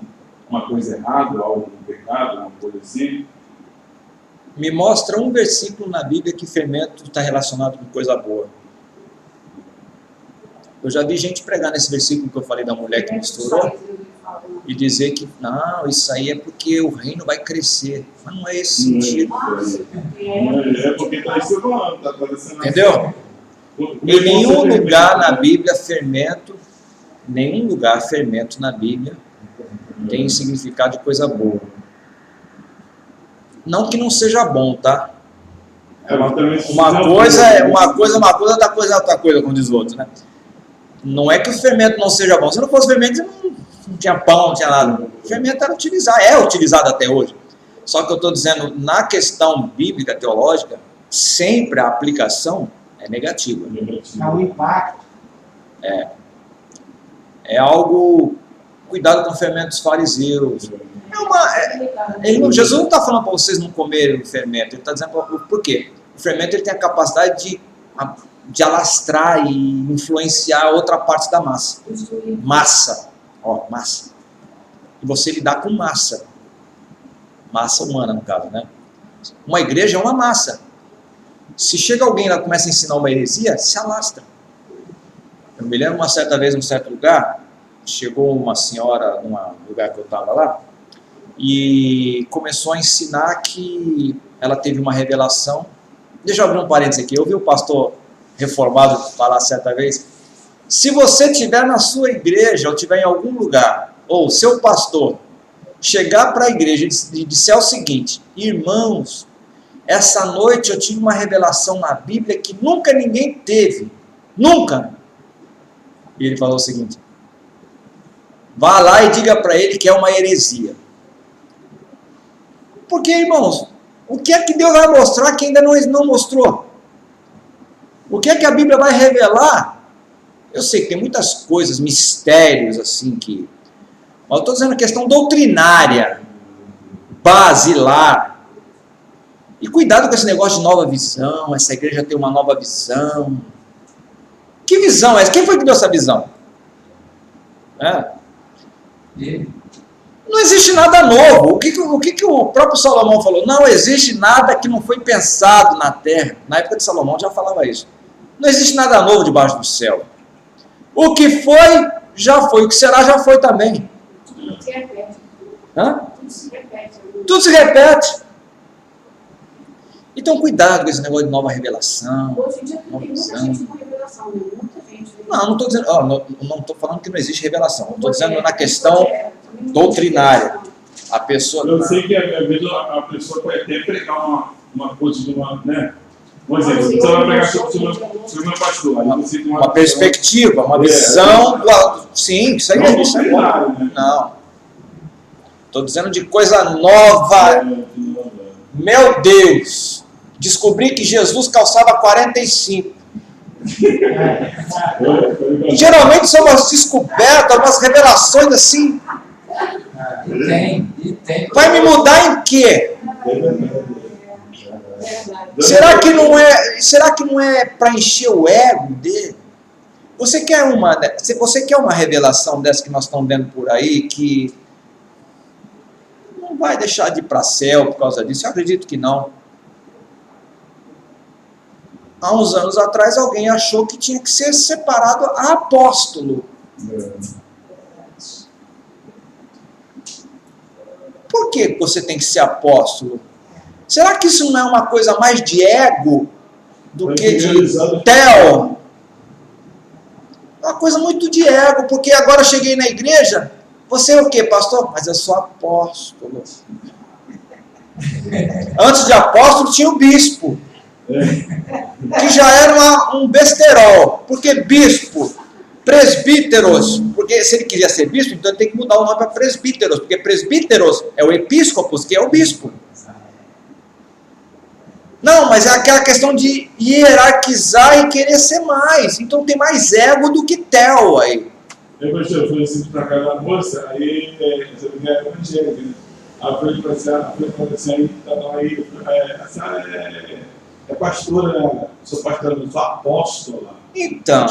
uma coisa errada, algo pecado, uma coisa assim. Me mostra um versículo na Bíblia que fermento está relacionado com coisa boa. Eu já vi gente pregar nesse versículo que eu falei da mulher que misturou e dizer que não, isso aí é porque o reino vai crescer. Mas não é esse sentido. É porque está ensinando, está parecendo. Entendeu? Em nenhum lugar na Bíblia fermento na Bíblia tem significado de coisa boa. Não que não seja bom, tá? Uma coisa é outra coisa, como diz o outro, né? Não é que o fermento não seja bom. Se não fosse fermento, não tinha pão, não tinha nada. O fermento é utilizado até hoje. Só que eu estou dizendo, na questão bíblica, teológica, sempre a aplicação é negativa. É um impacto. É algo... Cuidado com o fermento dos fariseus. Jesus não está falando para vocês não comerem o fermento. Ele está dizendo por quê? O fermento ele tem a capacidade de alastrar e influenciar outra parte da massa. Massa. Massa. E você lidar com massa. Massa humana, no caso, né? Uma igreja é uma massa. Se chega alguém lá e começa a ensinar uma heresia, se alastra. Eu me lembro uma certa vez, num certo lugar, chegou uma senhora num lugar que eu estava lá e começou a ensinar que ela teve uma revelação. Deixa eu abrir um parênteses aqui. Eu vi o pastor reformado falar certa vez: se você estiver na sua igreja ou estiver em algum lugar, ou seu pastor chegar para a igreja e disser o seguinte: irmãos, essa noite eu tive uma revelação na Bíblia que nunca ninguém teve, nunca. E ele falou o seguinte: vá lá e diga para ele que é uma heresia. Porque, irmãos, o que é que Deus vai mostrar que ainda não mostrou? O que é que a Bíblia vai revelar? Eu sei que tem muitas coisas, mistérios, assim, que... Mas eu estou dizendo a questão doutrinária, basilar. E cuidado com esse negócio de nova visão, essa igreja tem uma nova visão. Que visão é essa? Quem foi que deu essa visão? Não existe nada novo. O que o próprio Salomão falou? Não existe nada que não foi pensado na terra. Na época de Salomão já falava isso. Não existe nada novo debaixo do céu. O que foi, já foi. O que será, já foi também. Tudo se repete. Tudo se repete. Tudo se repete. Então cuidado com esse negócio de nova revelação. Hoje em dia tem muita gente com revelação, né? Muita gente. Não estou dizendo, não estou falando que não existe revelação. Estou dizendo na questão doutrinária. A pessoa. Eu sei que às vezes a pessoa pode até pregar uma coisa de uma, né? Por exemplo, você vai pregar sobre o meu pastor. Uma perspectiva, uma visão. Sim, isso aí é isso. Não. Estou dizendo de coisa nova. Meu Deus! Descobri que Jesus calçava 45. E geralmente são umas descobertas, umas revelações assim. Tem. Vai me mudar em quê? Será que não é para encher o ego dele? Você quer uma revelação dessa que nós estamos vendo por aí, que não vai deixar de ir para o céu por causa disso? Eu acredito que não. Há uns anos atrás alguém achou que tinha que ser separado a apóstolo. Por que você tem que ser apóstolo? Será que isso não é uma coisa mais de ego do que de teo? É uma coisa muito de ego, porque agora eu cheguei na igreja, você é o quê, pastor? Mas eu sou apóstolo. Antes de apóstolo tinha o bispo, que já era um besterol. Porque bispo, presbíteros, porque se ele queria ser bispo, então ele tem que mudar o nome para presbíteros, porque presbíteros é o episcopos, que é o bispo. Não, mas é aquela questão de hierarquizar e querer ser mais. Então tem mais ego do que tel aí. Eu fui assim pra casa da moça, aí essa mulher era evangélica, né? Aí eu falei assim, aí, a senhora é pastora, né? Sou pastora, não sou apóstola. Então.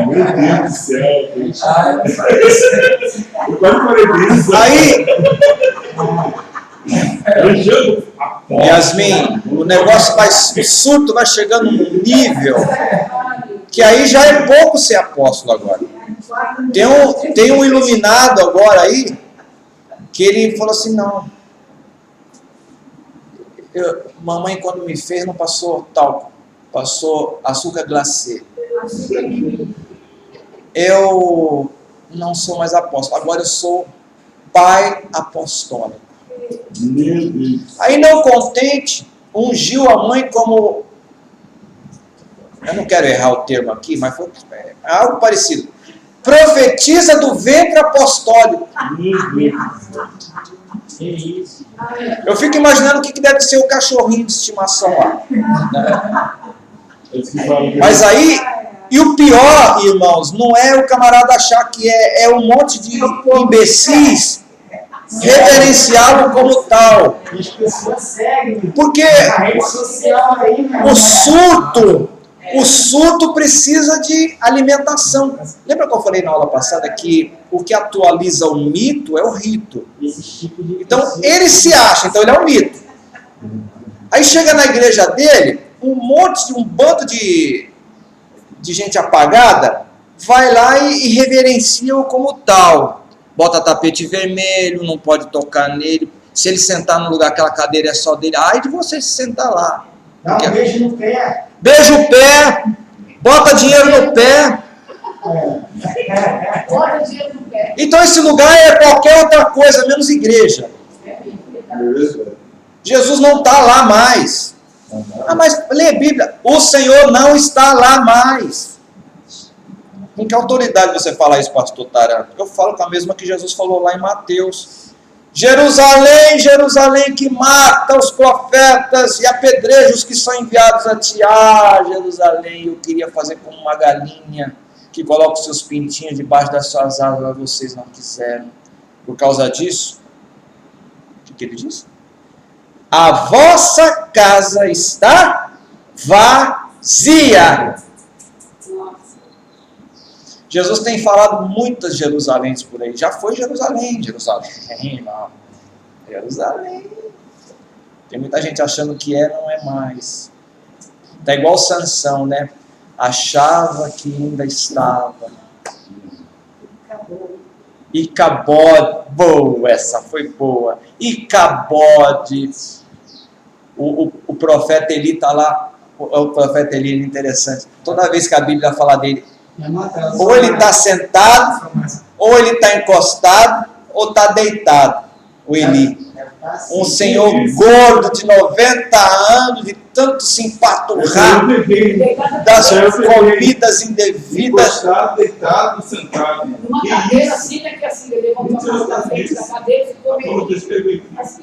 Meu Deus do céu, gente. Eu Eu quase falei isso. Aí, Eu chamo apóstolo. Yasmin, o negócio vai, o surto vai chegando num nível que aí já é pouco ser apóstolo agora. Tem um iluminado agora aí, que ele falou assim, não, mamãe quando me fez não passou talco, passou açúcar glacê. Eu não sou mais apóstolo, agora eu sou pai apostólico. Meu Deus. Aí não contente, ungiu a mãe como, eu não quero errar o termo aqui, mas foi algo parecido, profetiza do ventre apostólico. Meu Deus. Que isso? Eu fico imaginando o que deve ser o cachorrinho de estimação lá. Mas aí, e o pior, irmãos, não é o camarada achar que é um monte de imbecis reverenciá-lo como tal. As pessoas seguem. Porque A rede social aí, né? o surto precisa de alimentação. Lembra que eu falei na aula passada que o que atualiza o mito é o rito? Esse tipo de Então, pessoa. ele se acha, então ele é um mito. Aí chega na igreja dele, um bando de gente apagada, vai lá e reverencia-o como tal. Bota tapete vermelho, não pode tocar nele. Se ele sentar no lugar, aquela cadeira é só dele. Ai de você se sentar lá. Dá um beijo no pé. Beija o pé, bota dinheiro no pé. Bota dinheiro no pé. Então esse lugar é qualquer outra coisa, menos igreja. Jesus não está lá mais. Ah, mas lê a Bíblia. O Senhor não está lá mais. Com que autoridade você fala isso, pastor Taranto? Eu falo com a mesma que Jesus falou lá em Mateus. Jerusalém, Jerusalém, que mata os profetas e apedreja os que são enviados a ti. Ah, Jerusalém, eu queria fazer como uma galinha que coloca os seus pintinhos debaixo das suas asas, mas vocês não quiseram. Por causa disso, o que ele disse? A vossa casa está vazia. Jesus tem falado muitas Jerusaléns por aí. Já foi Jerusalém, não. Jerusalém. Tem muita gente achando que não é mais. Tá igual Sansão, né? Achava que ainda estava. Icabode, boa, essa foi boa. Icabode. O profeta Eli está lá. O profeta Eli é interessante. Toda vez que a Bíblia fala dele, ou ele está sentado, ou ele está encostado, ou está deitado. O Eli. Um senhor gordo de 90 anos, de tanto se empaturrar das comidas indevidas. Encostado, deitado, sentado. Numa cadeira assim, né? Que assim, ele levantou da frente da cadeira e ficou meio assim.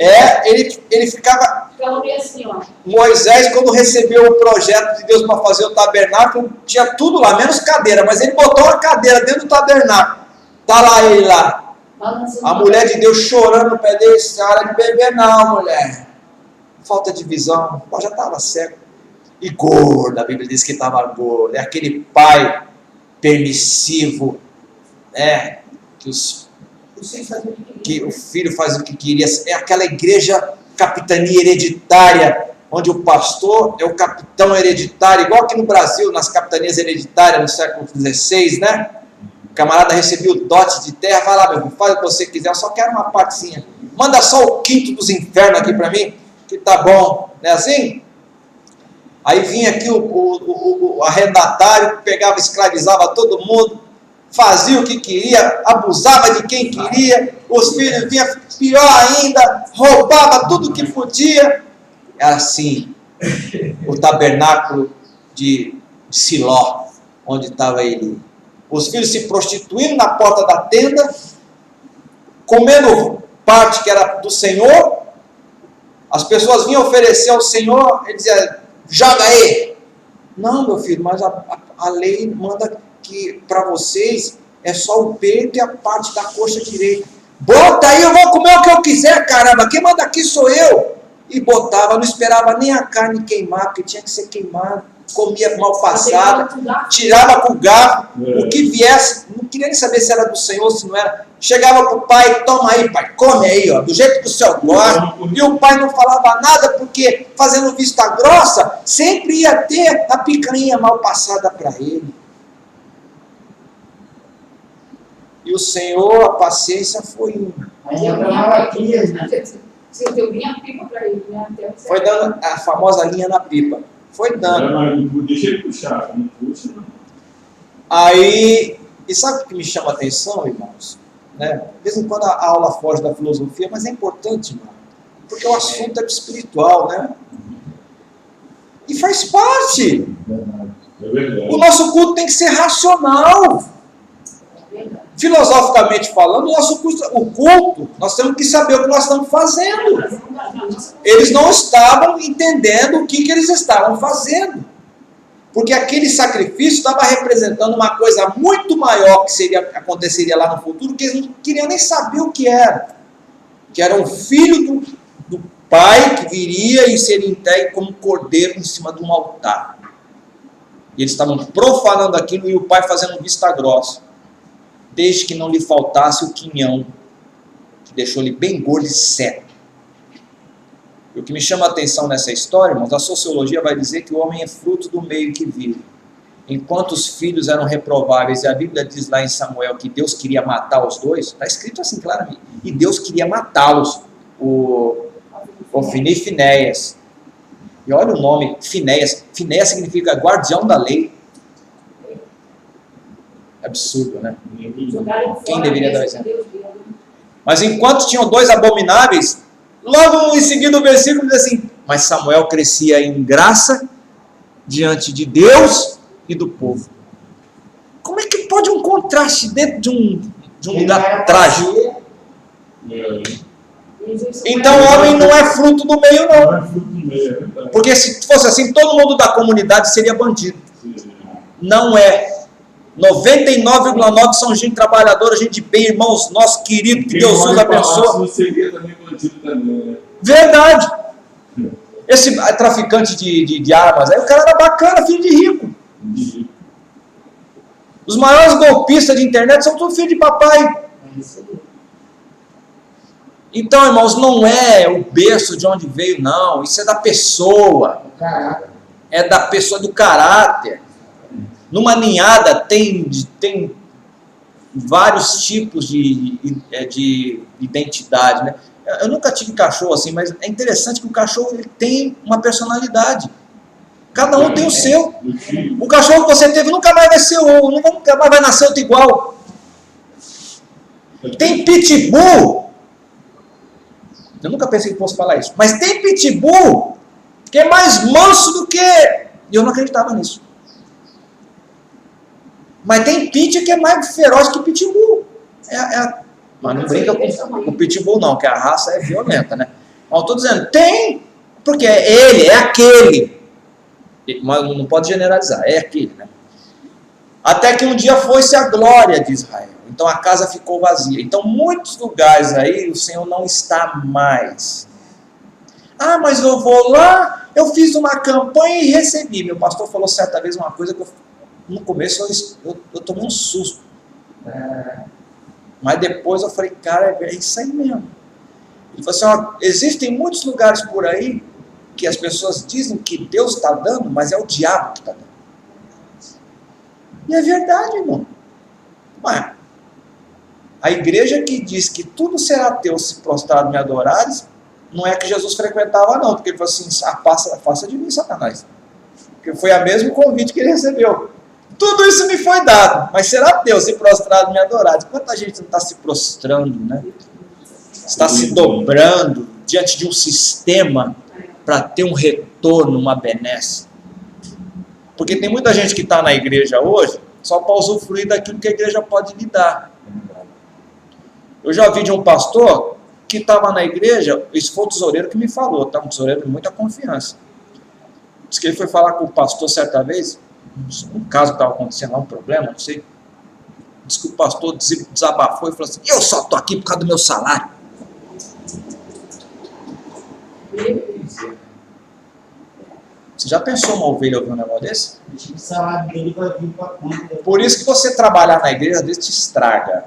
Ele ficava... Ficava meio assim, ó. Moisés, quando recebeu o projeto de Deus para fazer o tabernáculo, tinha tudo lá, menos cadeira, mas ele botou uma cadeira dentro do tabernáculo. Está lá ele lá. A mulher de Deus chorando no pé dele, senhora de beber não, mulher. Falta de visão, já estava cego. E gordo, a Bíblia diz que estava gordo. É aquele pai permissivo, né? Que o filho faz o que queria. É aquela igreja capitania hereditária, onde o pastor é o capitão hereditário, igual aqui no Brasil, nas capitanias hereditárias no século XVI, né? O camarada recebia o dote de terra, vai lá, meu filho, faz o que você quiser, eu só quero uma partezinha. Manda só o quinto dos infernos aqui para mim, que tá bom, não é assim? Aí vinha aqui o arrendatário, pegava, escravizava todo mundo, fazia o que queria, abusava de quem queria, os filhos vinham pior ainda, roubava tudo que podia. Era assim, o tabernáculo de Siló, onde estava ele. Os filhos se prostituindo na porta da tenda, comendo parte que era do Senhor. As pessoas vinham oferecer ao Senhor, ele dizia, joga aí. Não, meu filho, mas a lei manda que para vocês é só o peito e a parte da coxa direita. Bota aí, eu vou comer o que eu quiser, caramba, quem manda aqui sou eu. E botava, não esperava nem a carne queimar, porque tinha que ser queimado. Comia mal passada, tirava com o garfo, o que viesse, não queria nem saber se era do Senhor, se não era. Chegava para o pai, toma aí, pai, come aí, ó, do jeito que o Senhor gosta. E o pai não falava nada, porque fazendo vista grossa, sempre ia ter a picanha mal passada para ele. E o Senhor, a paciência foi indo. Aí entra Malaquias, né? Você deu linha pipa para ele, né? Foi dando a famosa linha na pipa. Foi dando. Deixa ele puxar, não puxa, não. Aí, e sabe o que me chama a atenção, irmãos? Né? De vez em quando a aula foge da filosofia, mas é importante, irmão. Porque o assunto é espiritual, né? E faz parte. É verdade. O nosso culto tem que ser racional. Filosoficamente falando, o culto, nós temos que saber o que nós estamos fazendo. Eles não estavam entendendo o que eles estavam fazendo. Porque aquele sacrifício estava representando uma coisa muito maior que aconteceria lá no futuro, que eles não queriam nem saber o que era. Que era um filho do pai que viria e seria entregue como cordeiro em cima de um altar. E eles estavam profanando aquilo e o pai fazendo vista grossa. Desde que não lhe faltasse o quinhão, que deixou-lhe bem gordo e seco. E o que me chama a atenção nessa história, irmãos, a sociologia vai dizer que o homem é fruto do meio que vive. Enquanto os filhos eram reprováveis, e a Bíblia diz lá em Samuel que Deus queria matar os dois, está escrito assim claramente, e Deus queria matá-los, o Ofni e Finéias. E olha o nome, Finéias. Finéias significa guardião da lei. Absurdo, né? Quem deveria dar exemplo? Mas enquanto tinham dois abomináveis, logo em seguida o versículo diz assim: mas Samuel crescia em graça diante de Deus e do povo. Como é que pode um contraste dentro de um lugar trágico? Então o homem não é fruto do meio, não. Porque se fosse assim, todo mundo da comunidade seria bandido. Não é. 99,9% são gente trabalhadora, gente bem, irmãos, nosso querido, que Deus os abençoe. Seria também bandido também, né? Verdade. Esse traficante de armas, aí o cara era bacana, filho de rico. Os maiores golpistas de internet são todos filhos de papai. Então, irmãos, não é o berço de onde veio, não. Isso é da pessoa. É da pessoa, do caráter. Numa ninhada tem vários tipos de identidade, né? Eu nunca tive cachorro assim, mas é interessante que o cachorro ele tem uma personalidade. Cada um tem o seu. O cachorro que você teve nunca mais vai ser nunca mais vai nascer outro igual. Tem pitbull. Eu nunca pensei que fosse falar isso, mas tem pitbull que é mais manso do que... E eu não acreditava nisso. Mas tem pit que é mais feroz que pitbull. Mas não brinca com o pitbull não, que a raça é violenta, né? Mas eu estou dizendo, tem, porque é aquele. Mas não pode generalizar, é aquele, né? Até que um dia foi-se a glória de Israel. Então a casa ficou vazia. Então muitos lugares aí o Senhor não está mais. Ah, mas eu vou lá, eu fiz uma campanha e recebi. Meu pastor falou certa vez uma coisa que no começo eu tomei um susto. Mas depois eu falei, cara, é isso aí mesmo. Ele falou assim, ó, existem muitos lugares por aí que as pessoas dizem que Deus está dando, mas é o diabo que está dando. E é verdade, irmão. Mas a igreja que diz que tudo será teu se prostrado me adorares, não é que Jesus frequentava não, porque ele falou assim, afasta de mim, Satanás. Porque foi o mesmo convite que ele recebeu. Tudo isso me foi dado, mas será teu se prostrado me adorares? Quanta gente não está se prostrando, né? Está se dobrando diante de um sistema para ter um retorno, uma benesse. Porque tem muita gente que está na igreja hoje só para usufruir daquilo que a igreja pode lhe dar. Eu já ouvi de um pastor que estava na igreja, isso foi o tesoureiro que me falou, tá? Um tesoureiro de muita confiança. Diz que ele foi falar com o pastor certa vez, um caso que estava acontecendo lá, um problema, não sei. Diz que o pastor desabafou e falou assim, eu só estou aqui por causa do meu salário. Você já pensou uma ovelha ouvir um negócio desse? O salário dele vai vir para a conta. Por isso que você trabalhar na igreja, às vezes te estraga.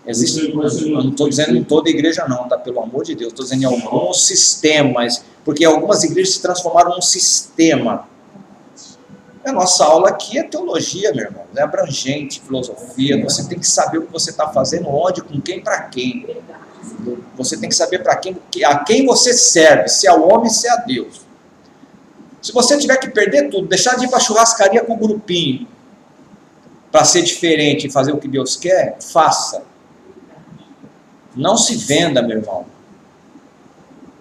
Existe, eu não estou dizendo em toda igreja não, tá? Pelo amor de Deus, estou dizendo em alguns sistemas, porque algumas igrejas se transformaram num sistema. A nossa aula aqui é teologia, meu irmão, é abrangente, filosofia, você tem que saber o que você está fazendo, onde, com quem, para quem. Você tem que saber para quem, a quem você serve, se é ao homem, se é a Deus. Se você tiver que perder tudo, deixar de ir para a churrascaria com o grupinho, para ser diferente e fazer o que Deus quer, faça. Não se venda, meu irmão.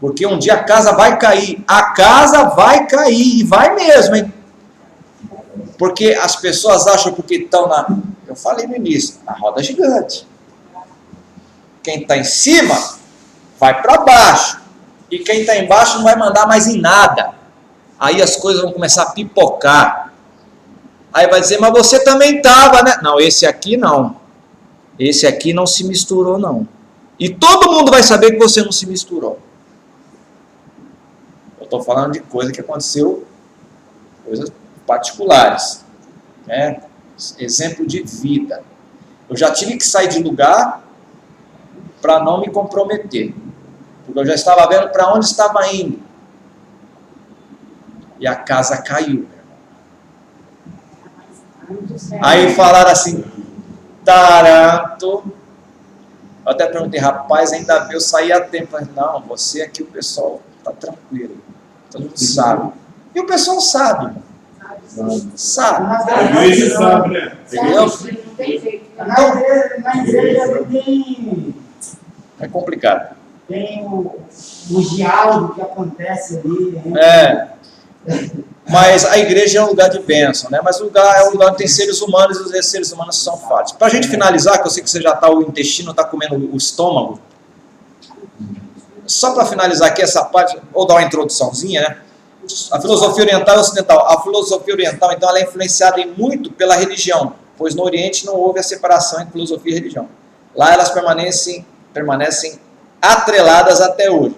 Porque um dia a casa vai cair. A casa vai cair. E vai mesmo, hein? Porque as pessoas acham porque estão na... Eu falei no início, na roda gigante. Quem está em cima vai para baixo. E quem está embaixo não vai mandar mais em nada. Aí as coisas vão começar a pipocar. Aí vai dizer, mas você também estava, né? Não, esse aqui não. Esse aqui não se misturou, não. E todo mundo vai saber que você não se misturou. Eu estou falando de coisa que aconteceu, coisas particulares. Né? Exemplo de vida. Eu já tive que sair de lugar para não me comprometer. Porque eu já estava vendo para onde estava indo. E a casa caiu. Aí falaram assim, taranto. Eu até perguntei, rapaz, ainda bem, eu saí a tempo. Mas não, você aqui, o pessoal está tranquilo. Todo mundo sabe. E o pessoal sabe. Sabe. A igreja sabe, né? Entendeu? Na igreja tem... É complicado. Tem o diálogo que acontece ali. Né? Mas a igreja é um lugar de bênção, né? Mas o lugar é um lugar onde tem seres humanos e os seres humanos são falhos. Para a gente finalizar, que eu sei que você já está, o intestino está comendo o estômago. Só para finalizar aqui essa parte, ou dar uma introduçãozinha, né? A filosofia oriental e ocidental. A filosofia oriental, então, ela é influenciada muito pela religião, pois no Oriente não houve a separação entre filosofia e religião. Lá elas permanecem atreladas até hoje.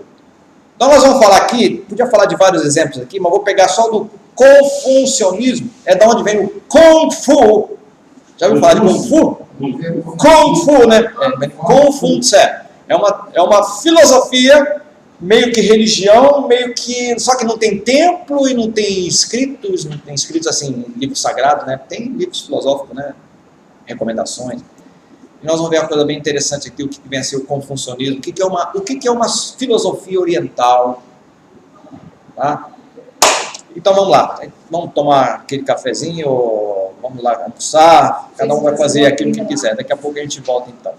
Então nós vamos falar aqui, podia falar de vários exemplos aqui, mas vou pegar só do confucionismo, é da onde vem o Kung Fu. Já ouviu falar de Kung Fu? Kung Fu, né? Confúcio. É uma filosofia, meio que religião, meio que... Só que não tem templo e não tem escritos assim, livros sagrados, né? Tem livros filosóficos, né? Recomendações. E nós vamos ver uma coisa bem interessante aqui, o que vem a ser o confucionismo, o que é uma filosofia oriental. Tá? Então vamos lá, vamos tomar aquele cafezinho, vamos lá almoçar, cada um vai fazer aquilo que quiser. Daqui a pouco a gente volta então.